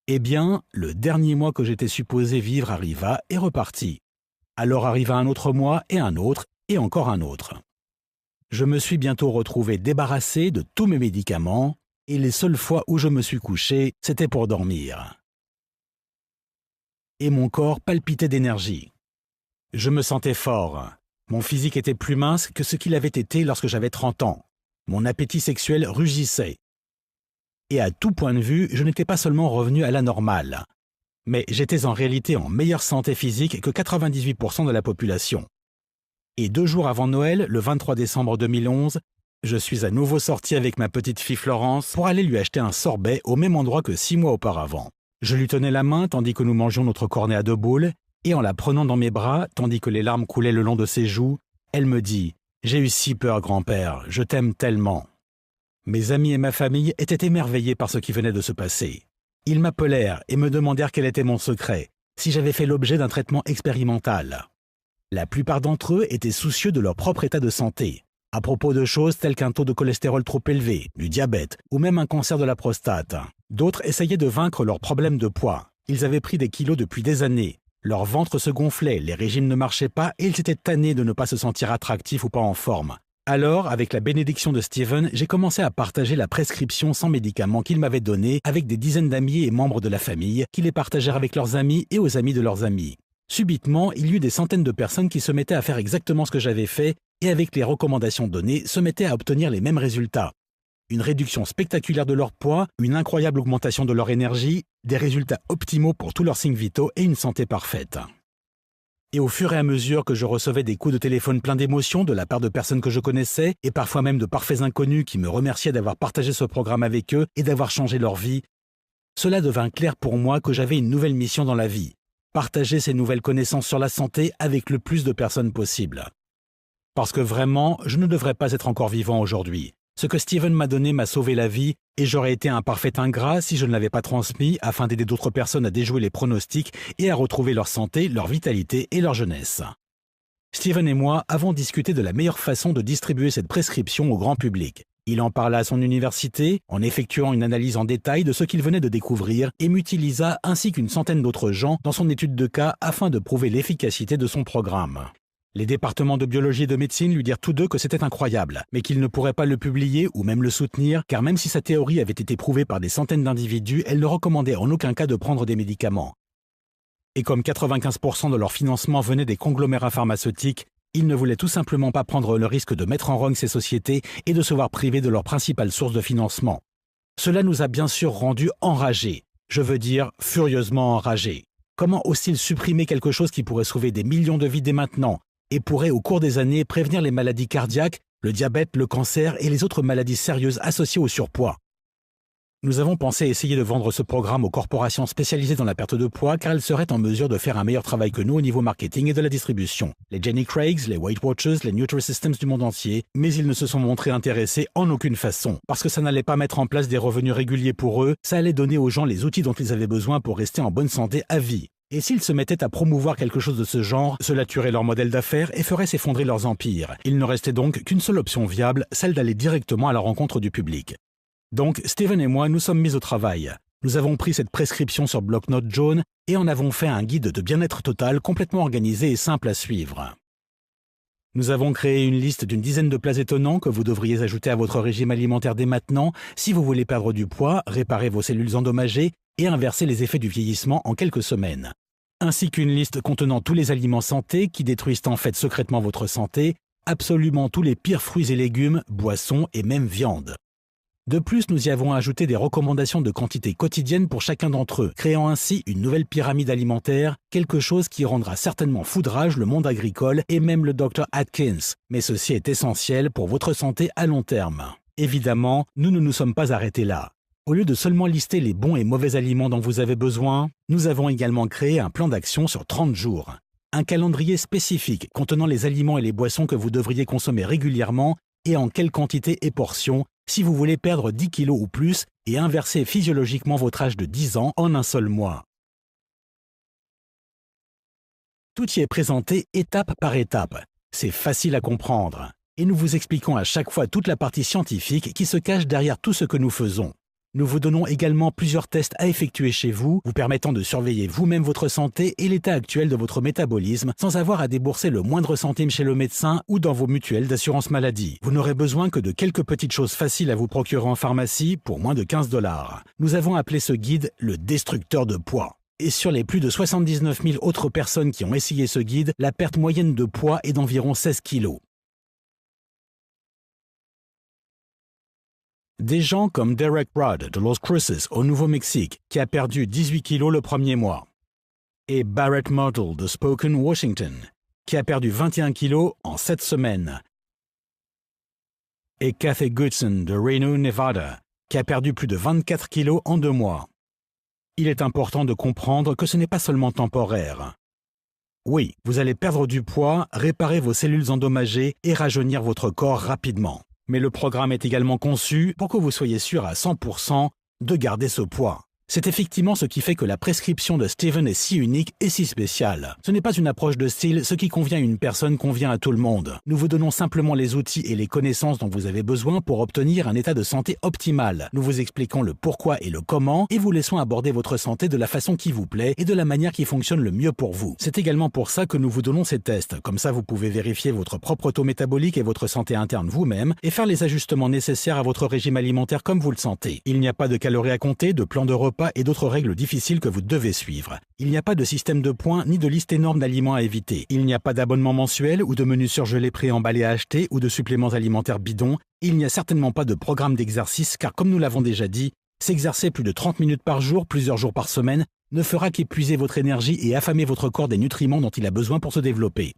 Speaker 1: Eh bien, le dernier mois que j'étais supposé vivre arriva et repartit. Alors arriva un autre mois et encore un autre. Je me suis bientôt retrouvé débarrassé de tous mes médicaments et les seules fois où je me suis couché, c'était pour dormir. Et mon corps palpitait d'énergie. Je me sentais fort. Mon physique était plus mince que ce qu'il avait été lorsque j'avais 30 ans. Mon appétit sexuel rugissait. Et à tout point de vue, je n'étais pas seulement revenu à la normale, mais j'étais en réalité en meilleure santé physique que 98% de la population. Et 2 jours avant Noël, le 23 décembre 2011, Je suis à nouveau sorti avec ma petite fille Florence pour aller lui acheter un sorbet au même endroit que 6 mois auparavant. Je lui tenais la main tandis que nous mangions notre cornet à deux boules, et en la prenant dans mes bras, tandis que les larmes coulaient le long de ses joues, elle me dit « J'ai eu si peur, grand-père, je t'aime tellement ». Mes amis et ma famille étaient émerveillés par ce qui venait de se passer. Ils m'appelèrent et me demandèrent quel était mon secret, si j'avais fait l'objet d'un traitement expérimental. La plupart d'entre eux étaient soucieux de leur propre état de santé, à propos de choses telles qu'un taux de cholestérol trop élevé, du diabète ou même un cancer de la prostate. D'autres essayaient de vaincre leurs problèmes de poids. Ils avaient pris des kilos depuis des années. Leur ventre se gonflait, les régimes ne marchaient pas et ils étaient tannés de ne pas se sentir attractifs ou pas en forme. Alors, avec la bénédiction de Steven, j'ai commencé à partager la prescription sans médicaments qu'il m'avait donnée avec des dizaines d'amis et membres de la famille qui les partagèrent avec leurs amis et aux amis de leurs amis. Subitement, il y eut des centaines de personnes qui se mettaient à faire exactement ce que j'avais fait et avec les recommandations données, se mettaient à obtenir les mêmes résultats. Une réduction spectaculaire de leur poids, une incroyable augmentation de leur énergie, des résultats optimaux pour tous leurs signes vitaux et une santé parfaite. Et au fur et à mesure que je recevais des coups de téléphone pleins d'émotions de la part de personnes que je connaissais, et parfois même de parfaits inconnus qui me remerciaient d'avoir partagé ce programme avec eux et d'avoir changé leur vie, cela devint clair pour moi que j'avais une nouvelle mission dans la vie, partager ces nouvelles connaissances sur la santé avec le plus de personnes possible. Parce que vraiment, je ne devrais pas être encore vivant aujourd'hui. Ce que Steven m'a donné m'a sauvé la vie et j'aurais été un parfait ingrat si je ne l'avais pas transmis afin d'aider d'autres personnes à déjouer les pronostics et à retrouver leur santé, leur vitalité et leur jeunesse. Steven et moi avons discuté de la meilleure façon de distribuer cette prescription au grand public. Il en parla à son université en effectuant une analyse en détail de ce qu'il venait de découvrir et m'utilisa ainsi qu'une centaine d'autres gens dans son étude de cas afin de prouver l'efficacité de son programme. Les départements de biologie et de médecine lui dirent tous deux que c'était incroyable, mais qu'ils ne pourraient pas le publier ou même le soutenir, car même si sa théorie avait été prouvée par des centaines d'individus, elle ne recommandait en aucun cas de prendre des médicaments. Et comme 95% de leur financement venait des conglomérats pharmaceutiques, ils ne voulaient tout simplement pas prendre le risque de mettre en rogne ces sociétés et de se voir privés de leur principale source de financement. Cela nous a bien sûr rendus enragés, je veux dire furieusement enragés. Comment osent-ils supprimer quelque chose qui pourrait sauver des millions de vies dès maintenant et pourrait au cours des années prévenir les maladies cardiaques, le diabète, le cancer et les autres maladies sérieuses associées au surpoids. Nous avons pensé essayer de vendre ce programme aux corporations spécialisées dans la perte de poids car elles seraient en mesure de faire un meilleur travail que nous au niveau marketing et de la distribution. Les Jenny Craigs, les Weight Watchers, les Nutrisystems du monde entier, mais ils ne se sont montrés intéressés en aucune façon parce que ça n'allait pas mettre en place des revenus réguliers pour eux, ça allait donner aux gens les outils dont ils avaient besoin pour rester en bonne santé à vie. Et s'ils se mettaient à promouvoir quelque chose de ce genre, cela tuerait leur modèle d'affaires et ferait s'effondrer leurs empires. Il ne restait donc qu'une seule option viable, celle d'aller directement à la rencontre du public. Donc, Steven et moi nous sommes mis au travail. Nous avons pris cette prescription sur bloc-notes jaune et en avons fait un guide de bien-être total complètement organisé et simple à suivre. Nous avons créé une liste d'une dizaine de plats étonnants que vous devriez ajouter à votre régime alimentaire dès maintenant si vous voulez perdre du poids, réparer vos cellules endommagées et inverser les effets du vieillissement en quelques semaines. Ainsi qu'une liste contenant tous les aliments santé qui détruisent en fait secrètement votre santé, absolument tous les pires fruits et légumes, boissons et même viande. De plus, nous y avons ajouté des recommandations de quantité quotidienne pour chacun d'entre eux, créant ainsi une nouvelle pyramide alimentaire, quelque chose qui rendra certainement foudrage le monde agricole et même le Dr Atkins. Mais ceci est essentiel pour votre santé à long terme. Évidemment, nous ne nous sommes pas arrêtés là. Au lieu de seulement lister les bons et mauvais aliments dont vous avez besoin, nous avons également créé un plan d'action sur 30 jours. Un calendrier spécifique contenant les aliments et les boissons que vous devriez consommer régulièrement et en quelle quantité et portion si vous voulez perdre 10 kilos ou plus et inverser physiologiquement votre âge de 10 ans en un seul mois. Tout y est présenté étape par étape. C'est facile à comprendre. Et nous vous expliquons à chaque fois toute la partie scientifique qui se cache derrière tout ce que nous faisons. Nous vous donnons également plusieurs tests à effectuer chez vous, vous permettant de surveiller vous-même votre santé et l'état actuel de votre métabolisme sans avoir à débourser le moindre centime chez le médecin ou dans vos mutuelles d'assurance maladie. Vous n'aurez besoin que de quelques petites choses faciles à vous procurer en pharmacie pour moins de 15 $. Nous avons appelé ce guide le destructeur de poids. Et sur les plus de 79 000 autres personnes qui ont essayé ce guide, la perte moyenne de poids est d'environ 16 kilos. Des gens comme Derek Rudd de Los Cruces au Nouveau-Mexique, qui a perdu 18 kilos le premier mois, et Barrett Myrtle de Spokane, Washington, qui a perdu 21 kilos en 7 semaines. et Kathy Goodson de Reno, Nevada, qui a perdu plus de 24 kilos en 2 mois. Il est important de comprendre que ce n'est pas seulement temporaire. Oui, vous allez perdre du poids, réparer vos cellules endommagées et rajeunir votre corps rapidement. Mais le programme est également conçu pour que vous soyez sûr à 100% de garder ce poids. C'est effectivement ce qui fait que la prescription de Steven est si unique et si spéciale. Ce n'est pas une approche de style, ce qui convient à une personne convient à tout le monde. Nous vous donnons simplement les outils et les connaissances dont vous avez besoin pour obtenir un état de santé optimal. Nous vous expliquons le pourquoi et le comment et vous laissons aborder votre santé de la façon qui vous plaît et de la manière qui fonctionne le mieux pour vous. C'est également pour ça que nous vous donnons ces tests. Comme ça, vous pouvez vérifier votre propre taux métabolique et votre santé interne vous-même et faire les ajustements nécessaires à votre régime alimentaire comme vous le sentez. Il n'y a pas de calories à compter, de plan de repas et d'autres règles difficiles que vous devez suivre. Il n'y a pas de système de points ni de liste énorme d'aliments à éviter. Il n'y a pas d'abonnement mensuel ou de menu surgelé préemballé à acheter ou de suppléments alimentaires bidons. Il n'y a certainement pas de programme d'exercice car comme nous l'avons déjà dit, s'exercer plus de 30 minutes par jour, plusieurs jours par semaine, ne fera qu'épuiser votre énergie et affamer votre corps des nutriments dont il a besoin pour se développer.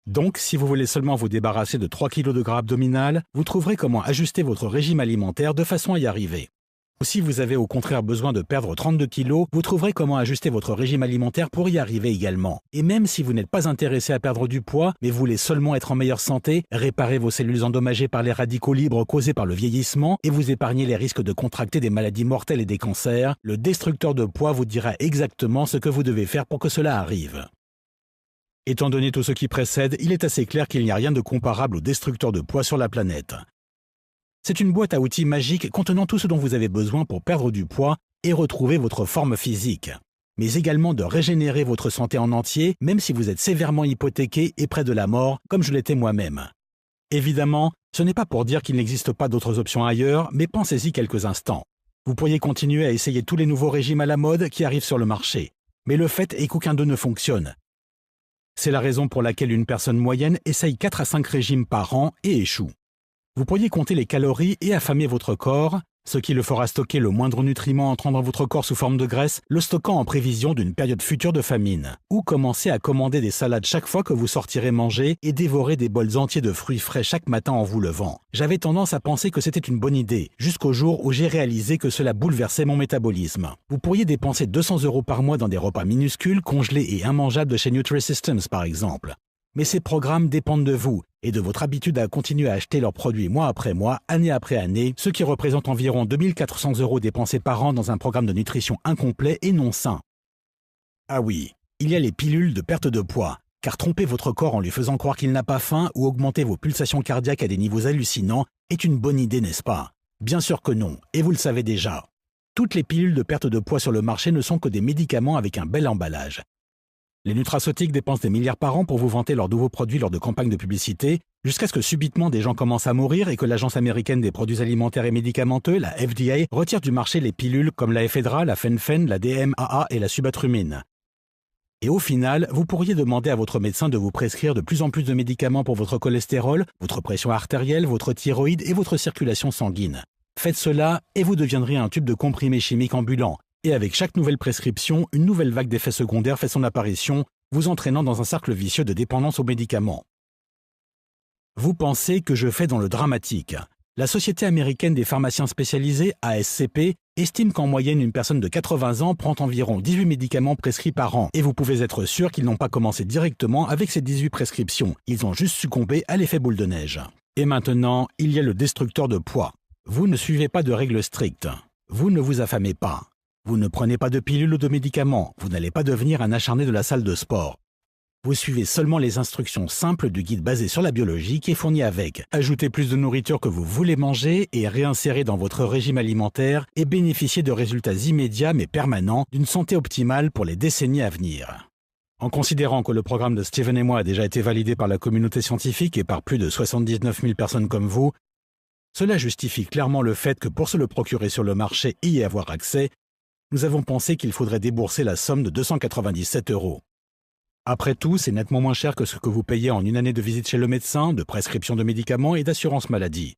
Speaker 1: Donc, si vous voulez seulement vous débarrasser de 3 kg de gras abdominal, vous trouverez comment ajuster votre régime alimentaire de façon à y arriver. Ou si vous avez au contraire besoin de perdre 32 kg, vous trouverez comment ajuster votre régime alimentaire pour y arriver également. Et même si vous n'êtes pas intéressé à perdre du poids, mais voulez seulement être en meilleure santé, réparer vos cellules endommagées par les radicaux libres causés par le vieillissement et vous épargner les risques de contracter des maladies mortelles et des cancers, le destructeur de poids vous dira exactement ce que vous devez faire pour que cela arrive. Étant donné tout ce qui précède, il est assez clair qu'il n'y a rien de comparable au destructeur de poids sur la planète. C'est une boîte à outils magique contenant tout ce dont vous avez besoin pour perdre du poids et retrouver votre forme physique, mais également de régénérer votre santé en entier, même si vous êtes sévèrement hypothéqué et près de la mort, comme je l'étais moi-même. Évidemment, ce n'est pas pour dire qu'il n'existe pas d'autres options ailleurs, mais pensez-y quelques instants. Vous pourriez continuer à essayer tous les nouveaux régimes à la mode qui arrivent sur le marché, mais le fait est qu'aucun d'eux ne fonctionne. C'est la raison pour laquelle une personne moyenne essaye 4 à 5 régimes par an et échoue. Vous pourriez compter les calories et affamer votre corps, ce qui le fera stocker le moindre nutriment entrant dans votre corps sous forme de graisse, le stockant en prévision d'une période future de famine. Ou commencer à commander des salades chaque fois que vous sortirez manger et dévorer des bols entiers de fruits frais chaque matin en vous levant. J'avais tendance à penser que c'était une bonne idée, jusqu'au jour où j'ai réalisé que cela bouleversait mon métabolisme. Vous pourriez dépenser 200 € par mois dans des repas minuscules, congelés et immangeables de chez Nutri-Systems par exemple. Mais ces programmes dépendent de vous et de votre habitude à continuer à acheter leurs produits mois après mois, année après année, ce qui représente environ 2400 € dépensés par an dans un programme de nutrition incomplet et non sain. Ah oui, il y a les pilules de perte de poids, car tromper votre corps en lui faisant croire qu'il n'a pas faim ou augmenter vos pulsations cardiaques à des niveaux hallucinants est une bonne idée, n'est-ce pas? Bien sûr que non, et vous le savez déjà. Toutes les pilules de perte de poids sur le marché ne sont que des médicaments avec un bel emballage. Les nutraceutiques dépensent des milliards par an pour vous vanter leurs nouveaux produits lors de campagnes de publicité, jusqu'à ce que subitement des gens commencent à mourir et que l'Agence américaine des produits alimentaires et médicamenteux, la FDA, retire du marché les pilules comme la ephedra, la fen-phen, la DMAA et la subatrumine. Et au final, vous pourriez demander à votre médecin de vous prescrire de plus en plus de médicaments pour votre cholestérol, votre pression artérielle, votre thyroïde et votre circulation sanguine. Faites cela et vous deviendrez un tube de comprimés chimiques ambulant. Et avec chaque nouvelle prescription, une nouvelle vague d'effets secondaires fait son apparition, vous entraînant dans un cercle vicieux de dépendance aux médicaments. Vous pensez que je fais dans le dramatique. La Société américaine des pharmaciens spécialisés, ASCP, estime qu'en moyenne une personne de 80 ans prend environ 18 médicaments prescrits par an. Et vous pouvez être sûr qu'ils n'ont pas commencé directement avec ces 18 prescriptions. Ils ont juste succombé à l'effet boule de neige. Et maintenant, il y a le destructeur de poids. Vous ne suivez pas de règles strictes. Vous ne vous affamez pas. Vous ne prenez pas de pilules ou de médicaments, vous n'allez pas devenir un acharné de la salle de sport. Vous suivez seulement les instructions simples du guide basé sur la biologie qui est fourni avec. Ajoutez plus de nourriture que vous voulez manger et réinsérez dans votre régime alimentaire et bénéficiez de résultats immédiats mais permanents d'une santé optimale pour les décennies à venir. En considérant que le programme de Steven et moi a déjà été validé par la communauté scientifique et par plus de 79 000 personnes comme vous, cela justifie clairement le fait que pour se le procurer sur le marché et y avoir accès, nous avons pensé qu'il faudrait débourser la somme de 297 €. Après tout, c'est nettement moins cher que ce que vous payez en une année de visite chez le médecin, de prescription de médicaments et d'assurance maladie.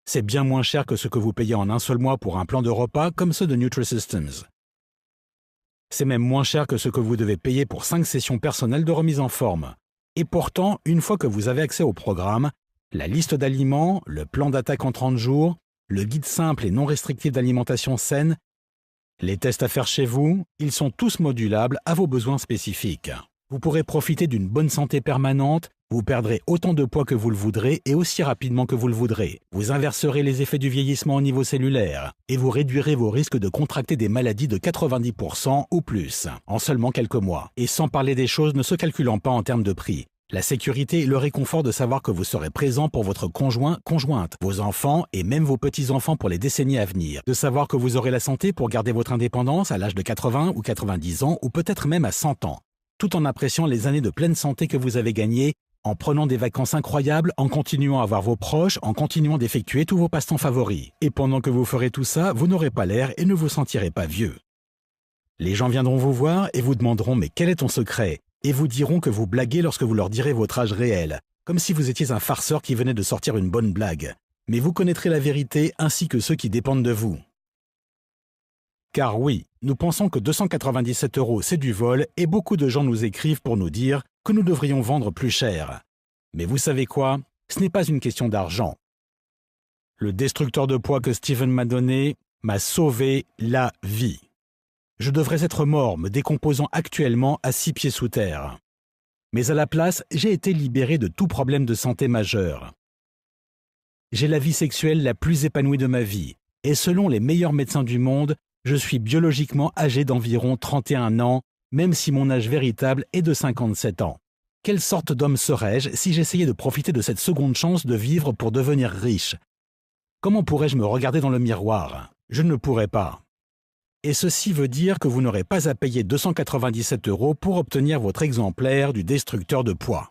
Speaker 1: C'est bien moins cher que ce que vous payez en un seul mois pour un plan de repas comme ceux de Nutri-Systems. C'est même moins cher que ce que vous devez payer pour 5 sessions personnelles de remise en forme. Et pourtant, une fois que vous avez accès au programme, la liste d'aliments, le plan d'attaque en 30 jours, le guide simple et non restrictif d'alimentation saine, les tests à faire chez vous, ils sont tous modulables à vos besoins spécifiques. Vous pourrez profiter d'une bonne santé permanente, vous perdrez autant de poids que vous le voudrez et aussi rapidement que vous le voudrez. Vous inverserez les effets du vieillissement au niveau cellulaire et vous réduirez vos risques de contracter des maladies de 90% ou plus en seulement quelques mois. Et sans parler des choses ne se calculant pas en termes de prix. La sécurité et le réconfort de savoir que vous serez présent pour votre conjoint, conjointe, vos enfants et même vos petits-enfants pour les décennies à venir. De savoir que vous aurez la santé pour garder votre indépendance à l'âge de 80 ou 90 ans ou peut-être même à 100 ans. Tout en appréciant les années de pleine santé que vous avez gagnées, en prenant des vacances incroyables, en continuant à voir vos proches, en continuant d'effectuer tous vos passe-temps favoris. Et pendant que vous ferez tout ça, vous n'aurez pas l'air et ne vous sentirez pas vieux. Les gens viendront vous voir et vous demanderont « Mais quel est ton secret ?» et vous diront que vous blaguez lorsque vous leur direz votre âge réel, comme si vous étiez un farceur qui venait de sortir une bonne blague. Mais vous connaîtrez la vérité ainsi que ceux qui dépendent de vous. Car oui, nous pensons que 297 € c'est du vol et beaucoup de gens nous écrivent pour nous dire que nous devrions vendre plus cher. Mais vous savez quoi? Ce n'est pas une question d'argent. Le destructeur de poids que Steven m'a donné m'a sauvé la vie. Je devrais être mort, me décomposant actuellement à 6 pieds sous terre. Mais à la place, j'ai été libéré de tout problème de santé majeur. J'ai la vie sexuelle la plus épanouie de ma vie, et selon les meilleurs médecins du monde, je suis biologiquement âgé d'environ 31 ans, même si mon âge véritable est de 57 ans. Quelle sorte d'homme serais-je si j'essayais de profiter de cette seconde chance de vivre pour devenir riche? Comment pourrais-je me regarder dans le miroir? Je ne pourrais pas. Et ceci veut dire que vous n'aurez pas à payer 297 € pour obtenir votre exemplaire du destructeur de poids.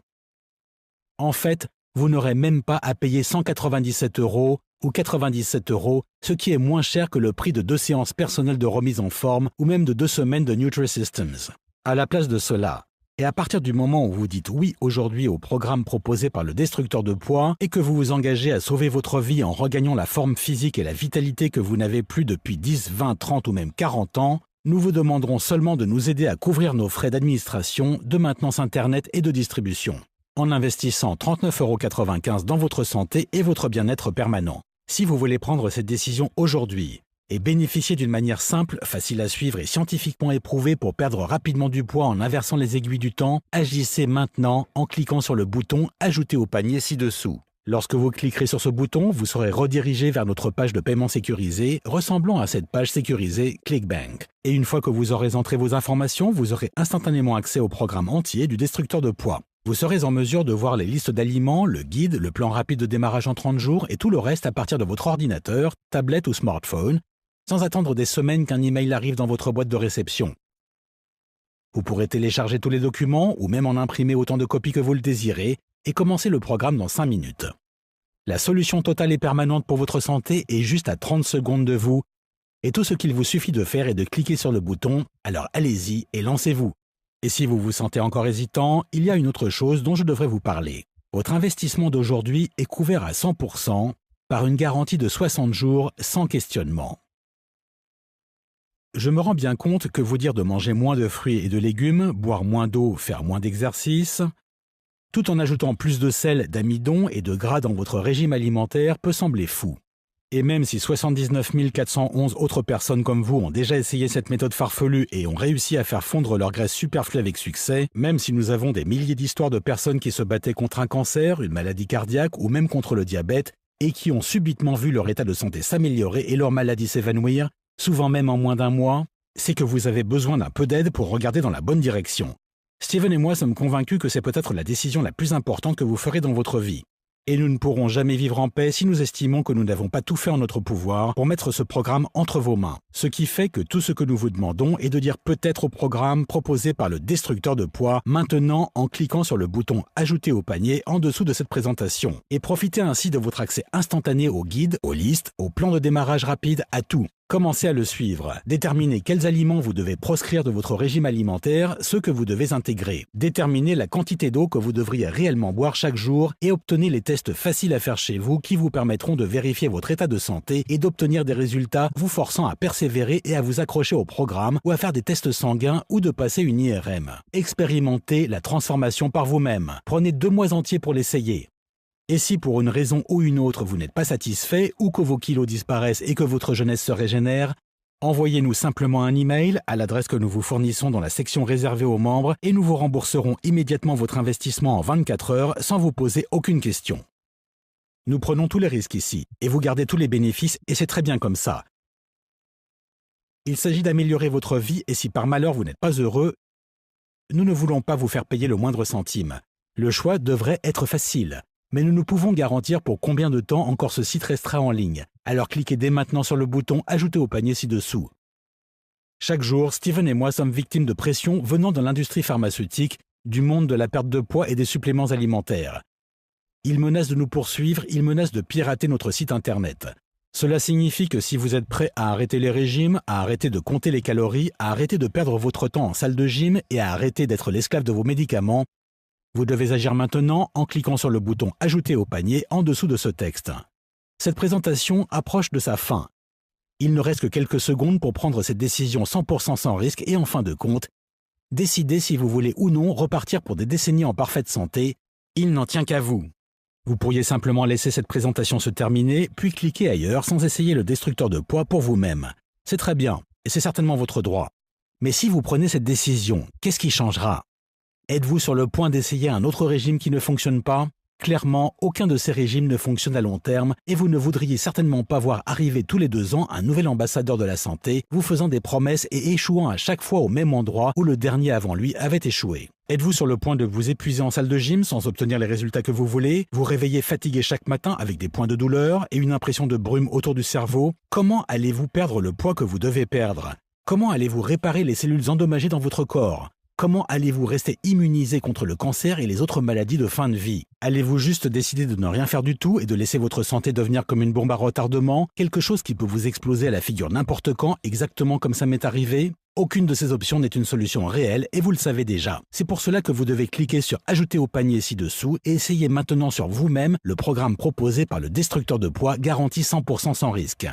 Speaker 1: En fait, vous n'aurez même pas à payer 197 € ou 97 €, ce qui est moins cher que le prix de 2 séances personnelles de remise en forme ou même de 2 semaines de Nutrisystems. À la place de cela, et à partir du moment où vous dites oui aujourd'hui au programme proposé par le destructeur de poids et que vous vous engagez à sauver votre vie en regagnant la forme physique et la vitalité que vous n'avez plus depuis 10, 20, 30 ou même 40 ans, nous vous demanderons seulement de nous aider à couvrir nos frais d'administration, de maintenance Internet et de distribution, en investissant 39,95 € dans votre santé et votre bien-être permanent. Si vous voulez prendre cette décision aujourd'hui et bénéficier d'une manière simple, facile à suivre et scientifiquement éprouvée pour perdre rapidement du poids en inversant les aiguilles du temps, agissez maintenant en cliquant sur le bouton « Ajouter au panier » ci-dessous. Lorsque vous cliquerez sur ce bouton, vous serez redirigé vers notre page de paiement sécurisée, ressemblant à cette page sécurisée ClickBank. Et une fois que vous aurez entré vos informations, vous aurez instantanément accès au programme entier du destructeur de poids. Vous serez en mesure de voir les listes d'aliments, le guide, le plan rapide de démarrage en 30 jours et tout le reste à partir de votre ordinateur, tablette ou smartphone, sans attendre des semaines qu'un email arrive dans votre boîte de réception. Vous pourrez télécharger tous les documents ou même en imprimer autant de copies que vous le désirez et commencer le programme dans 5 minutes. La solution totale et permanente pour votre santé est juste à 30 secondes de vous et tout ce qu'il vous suffit de faire est de cliquer sur le bouton, alors allez-y et lancez-vous. Et si vous vous sentez encore hésitant, il y a une autre chose dont je devrais vous parler. Votre investissement d'aujourd'hui est couvert à 100% par une garantie de 60 jours sans questionnement. Je me rends bien compte que vous dire de manger moins de fruits et de légumes, boire moins d'eau, faire moins d'exercice, tout en ajoutant plus de sel, d'amidon et de gras dans votre régime alimentaire peut sembler fou. Et même si 79 411 autres personnes comme vous ont déjà essayé cette méthode farfelue et ont réussi à faire fondre leur graisse superflue avec succès, même si nous avons des milliers d'histoires de personnes qui se battaient contre un cancer, une maladie cardiaque ou même contre le diabète et qui ont subitement vu leur état de santé s'améliorer et leur maladie s'évanouir, souvent même en moins d'un mois, c'est que vous avez besoin d'un peu d'aide pour regarder dans la bonne direction. Steven et moi sommes convaincus que c'est peut-être la décision la plus importante que vous ferez dans votre vie. Et nous ne pourrons jamais vivre en paix si nous estimons que nous n'avons pas tout fait en notre pouvoir pour mettre ce programme entre vos mains. Ce qui fait que tout ce que nous vous demandons est de dire peut-être au programme proposé par le destructeur de poids maintenant en cliquant sur le bouton « Ajouter au panier » en dessous de cette présentation. Et profitez ainsi de votre accès instantané aux guides, aux listes, aux plans de démarrage rapide, à tout. Commencez à le suivre. Déterminez quels aliments vous devez proscrire de votre régime alimentaire, ceux que vous devez intégrer. Déterminez la quantité d'eau que vous devriez réellement boire chaque jour et obtenez les tests faciles à faire chez vous qui vous permettront de vérifier votre état de santé et d'obtenir des résultats vous forçant à persévérer et à vous accrocher au programme ou à faire des tests sanguins ou de passer une IRM. Expérimentez la transformation par vous-même. Prenez 2 mois entiers pour l'essayer. Et si pour une raison ou une autre vous n'êtes pas satisfait ou que vos kilos disparaissent et que votre jeunesse se régénère, envoyez-nous simplement un email à l'adresse que nous vous fournissons dans la section réservée aux membres et nous vous rembourserons immédiatement votre investissement en 24 heures sans vous poser aucune question. Nous prenons tous les risques ici et vous gardez tous les bénéfices et c'est très bien comme ça. Il s'agit d'améliorer votre vie et si par malheur vous n'êtes pas heureux, nous ne voulons pas vous faire payer le moindre centime. Le choix devrait être facile. Mais nous ne pouvons garantir pour combien de temps encore ce site restera en ligne. Alors cliquez dès maintenant sur le bouton « Ajouter au panier » ci-dessous. Chaque jour, Steven et moi sommes victimes de pression venant de l'industrie pharmaceutique, du monde de la perte de poids et des suppléments alimentaires. Ils menacent de nous poursuivre, ils menacent de pirater notre site internet. Cela signifie que si vous êtes prêt à arrêter les régimes, à arrêter de compter les calories, à arrêter de perdre votre temps en salle de gym et à arrêter d'être l'esclave de vos médicaments, vous devez agir maintenant en cliquant sur le bouton « Ajouter au panier » en dessous de ce texte. Cette présentation approche de sa fin. Il ne reste que quelques secondes pour prendre cette décision 100% sans risque et en fin de compte, décider si vous voulez ou non repartir pour des décennies en parfaite santé. Il n'en tient qu'à vous. Vous pourriez simplement laisser cette présentation se terminer, puis cliquer ailleurs sans essayer le destructeur de poids pour vous-même. C'est très bien, et c'est certainement votre droit. Mais si vous prenez cette décision, qu'est-ce qui changera ? Êtes-vous sur le point d'essayer un autre régime qui ne fonctionne pas ? Clairement, aucun de ces régimes ne fonctionne à long terme et vous ne voudriez certainement pas voir arriver tous les 2 ans un nouvel ambassadeur de la santé, vous faisant des promesses et échouant à chaque fois au même endroit où le dernier avant lui avait échoué. Êtes-vous sur le point de vous épuiser en salle de gym sans obtenir les résultats que vous voulez, vous réveiller fatigué chaque matin avec des points de douleur et une impression de brume autour du cerveau ? Comment allez-vous perdre le poids que vous devez perdre ? Comment allez-vous réparer les cellules endommagées dans votre corps ? Comment allez-vous rester immunisé contre le cancer et les autres maladies de fin de vie? Allez-vous juste décider de ne rien faire du tout et de laisser votre santé devenir comme une bombe à retardement, quelque chose qui peut vous exploser à la figure n'importe quand, exactement comme ça m'est arrivé? Aucune de ces options n'est une solution réelle et vous le savez déjà. C'est pour cela que vous devez cliquer sur « Ajouter au panier » ci-dessous et essayer maintenant sur vous-même le programme proposé par le destructeur de poids garanti 100% sans risque.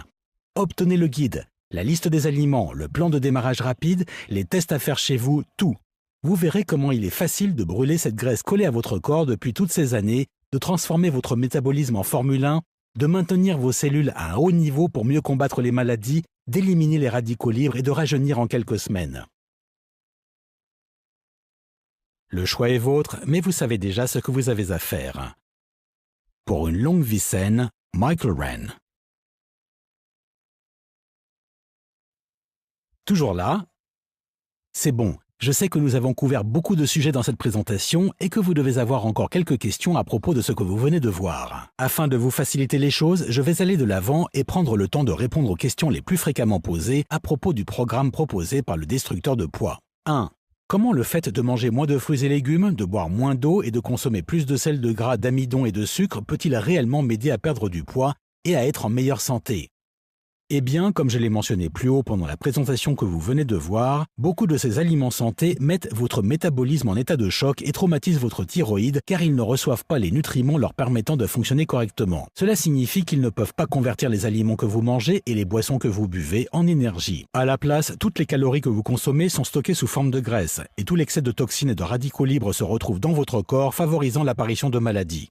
Speaker 1: Obtenez le guide, la liste des aliments, le plan de démarrage rapide, les tests à faire chez vous, tout. Vous verrez comment il est facile de brûler cette graisse collée à votre corps depuis toutes ces années, de transformer votre métabolisme en Formule 1, de maintenir vos cellules à un haut niveau pour mieux combattre les maladies, d'éliminer les radicaux libres et de rajeunir en quelques semaines. Le choix est vôtre, mais vous savez déjà ce que vous avez à faire. Pour une longue vie saine, Michael Wren. Toujours là? C'est bon. Je sais que nous avons couvert beaucoup de sujets dans cette présentation et que vous devez avoir encore quelques questions à propos de ce que vous venez de voir. Afin de vous faciliter les choses, je vais aller de l'avant et prendre le temps de répondre aux questions les plus fréquemment posées à propos du programme proposé par le destructeur de poids. 1. Comment le fait de manger moins de fruits et légumes, de boire moins d'eau et de consommer plus de sel, de gras, d'amidon et de sucre peut-il réellement m'aider à perdre du poids et à être en meilleure santé ? Eh bien, comme je l'ai mentionné plus haut pendant la présentation que vous venez de voir, beaucoup de ces aliments santé mettent votre métabolisme en état de choc et traumatisent votre thyroïde car ils ne reçoivent pas les nutriments leur permettant de fonctionner correctement. Cela signifie qu'ils ne peuvent pas convertir les aliments que vous mangez et les boissons que vous buvez en énergie. À la place, toutes les calories que vous consommez sont stockées sous forme de graisse et tout l'excès de toxines et de radicaux libres se retrouve dans votre corps, favorisant l'apparition de maladies.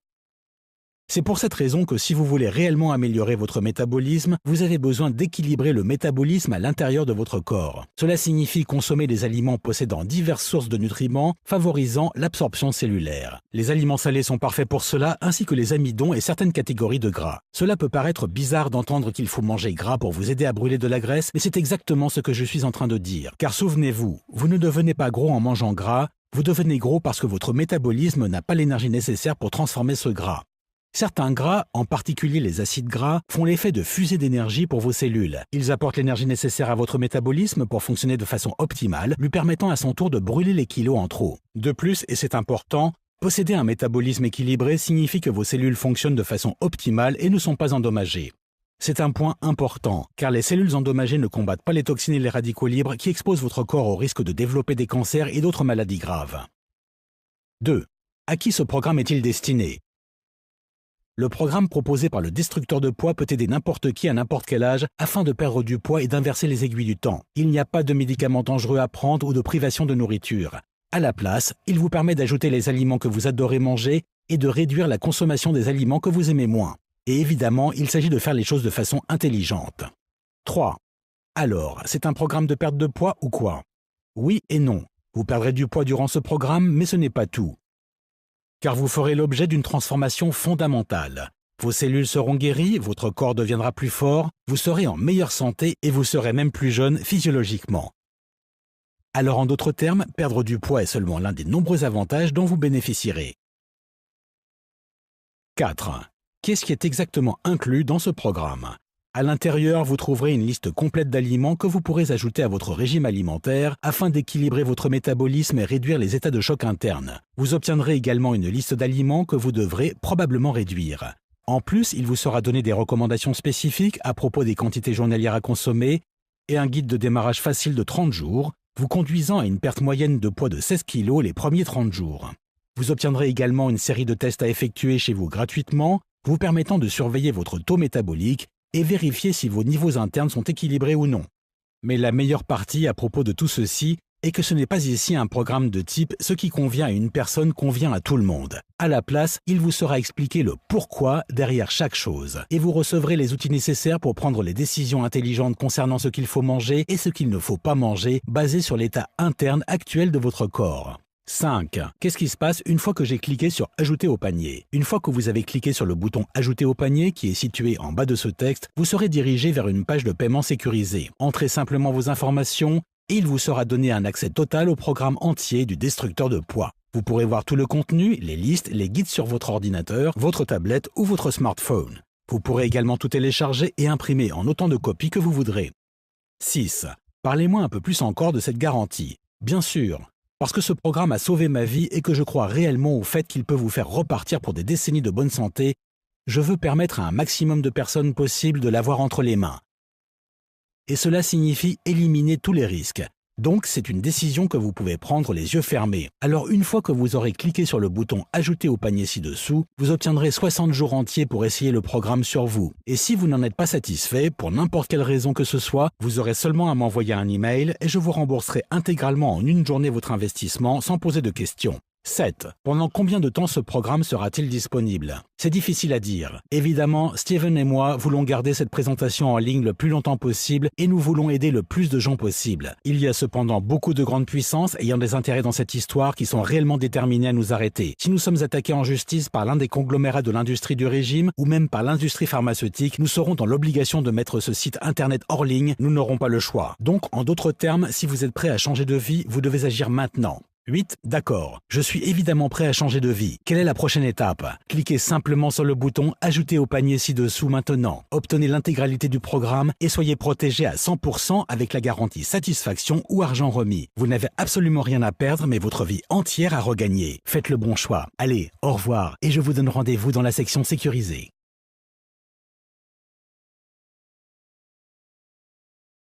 Speaker 1: C'est pour cette raison que si vous voulez réellement améliorer votre métabolisme, vous avez besoin d'équilibrer le métabolisme à l'intérieur de votre corps. Cela signifie consommer des aliments possédant diverses sources de nutriments, favorisant l'absorption cellulaire. Les aliments salés sont parfaits pour cela, ainsi que les amidons et certaines catégories de gras. Cela peut paraître bizarre d'entendre qu'il faut manger gras pour vous aider à brûler de la graisse, mais c'est exactement ce que je suis en train de dire. Car souvenez-vous, vous ne devenez pas gros en mangeant gras, vous devenez gros parce que votre métabolisme n'a pas l'énergie nécessaire pour transformer ce gras. Certains gras, en particulier les acides gras, font l'effet de fusée d'énergie pour vos cellules. Ils apportent l'énergie nécessaire à votre métabolisme pour fonctionner de façon optimale, lui permettant à son tour de brûler les kilos en trop. De plus, et c'est important, posséder un métabolisme équilibré signifie que vos cellules fonctionnent de façon optimale et ne sont pas endommagées. C'est un point important, car les cellules endommagées ne combattent pas les toxines et les radicaux libres qui exposent votre corps au risque de développer des cancers et d'autres maladies graves. 2. À qui ce programme est-il destiné? Le programme proposé par le destructeur de poids peut aider n'importe qui à n'importe quel âge afin de perdre du poids et d'inverser les aiguilles du temps. Il n'y a pas de médicaments dangereux à prendre ou de privation de nourriture. À la place, il vous permet d'ajouter les aliments que vous adorez manger et de réduire la consommation des aliments que vous aimez moins. Et évidemment, il s'agit de faire les choses de façon intelligente. 3. Alors, c'est un programme de perte de poids ou quoi? Oui et non. Vous perdrez du poids durant ce programme, mais ce n'est pas tout. Car vous ferez l'objet d'une transformation fondamentale. Vos cellules seront guéries, votre corps deviendra plus fort, vous serez en meilleure santé et vous serez même plus jeune physiologiquement. Alors en d'autres termes, perdre du poids est seulement l'un des nombreux avantages dont vous bénéficierez. 4. Qu'est-ce qui est exactement inclus dans ce programme? À l'intérieur, vous trouverez une liste complète d'aliments que vous pourrez ajouter à votre régime alimentaire afin d'équilibrer votre métabolisme et réduire les états de choc internes. Vous obtiendrez également une liste d'aliments que vous devrez probablement réduire. En plus, il vous sera donné des recommandations spécifiques à propos des quantités journalières à consommer et un guide de démarrage facile de 30 jours, vous conduisant à une perte moyenne de poids de 16 kg les premiers 30 jours. Vous obtiendrez également une série de tests à effectuer chez vous gratuitement, vous permettant de surveiller votre taux métabolique et vérifier si vos niveaux internes sont équilibrés ou non. Mais la meilleure partie à propos de tout ceci est que ce n'est pas ici un programme de type « ce qui convient à une personne convient à tout le monde ». À la place, il vous sera expliqué le pourquoi derrière chaque chose. Et vous recevrez les outils nécessaires pour prendre les décisions intelligentes concernant ce qu'il faut manger et ce qu'il ne faut pas manger, basées sur l'état interne actuel de votre corps. 5. Qu'est-ce qui se passe une fois que j'ai cliqué sur « Ajouter au panier » ? Une fois que vous avez cliqué sur le bouton « Ajouter au panier » qui est situé en bas de ce texte, vous serez dirigé vers une page de paiement sécurisée. Entrez simplement vos informations et il vous sera donné un accès total au programme entier du destructeur de poids. Vous pourrez voir tout le contenu, les listes, les guides sur votre ordinateur, votre tablette ou votre smartphone. Vous pourrez également tout télécharger et imprimer en autant de copies que vous voudrez. 6. Parlez-moi un peu plus encore de cette garantie. Bien sûr, parce que ce programme a sauvé ma vie et que je crois réellement au fait qu'il peut vous faire repartir pour des décennies de bonne santé, je veux permettre à un maximum de personnes possible de l'avoir entre les mains. Et cela signifie éliminer tous les risques. Donc, c'est une décision que vous pouvez prendre les yeux fermés. Alors, une fois que vous aurez cliqué sur le bouton « Ajouter au panier » ci-dessous, vous obtiendrez 60 jours entiers pour essayer le programme sur vous. Et si vous n'en êtes pas satisfait, pour n'importe quelle raison que ce soit, vous aurez seulement à m'envoyer un email et je vous rembourserai intégralement en une journée votre investissement sans poser de questions. 7. Pendant combien de temps ce programme sera-t-il disponible? C'est difficile à dire. Évidemment, Steven et moi voulons garder cette présentation en ligne le plus longtemps possible et nous voulons aider le plus de gens possible. Il y a cependant beaucoup de grandes puissances ayant des intérêts dans cette histoire qui sont réellement déterminés à nous arrêter. Si nous sommes attaqués en justice par l'un des conglomérats de l'industrie du régime ou même par l'industrie pharmaceutique, nous serons dans l'obligation de mettre ce site internet hors ligne, nous n'aurons pas le choix. Donc, en d'autres termes, si vous êtes prêt à changer de vie, vous devez agir maintenant. 8. D'accord. Je suis évidemment prêt à changer de vie. Quelle est la prochaine étape? Cliquez simplement sur le bouton « Ajouter au panier » ci-dessous maintenant. Obtenez l'intégralité du programme et soyez protégé à 100% avec la garantie satisfaction ou argent remis. Vous n'avez absolument rien à perdre mais votre vie entière à regagner. Faites le bon choix. Allez, au revoir et je vous donne rendez-vous dans la section sécurisée.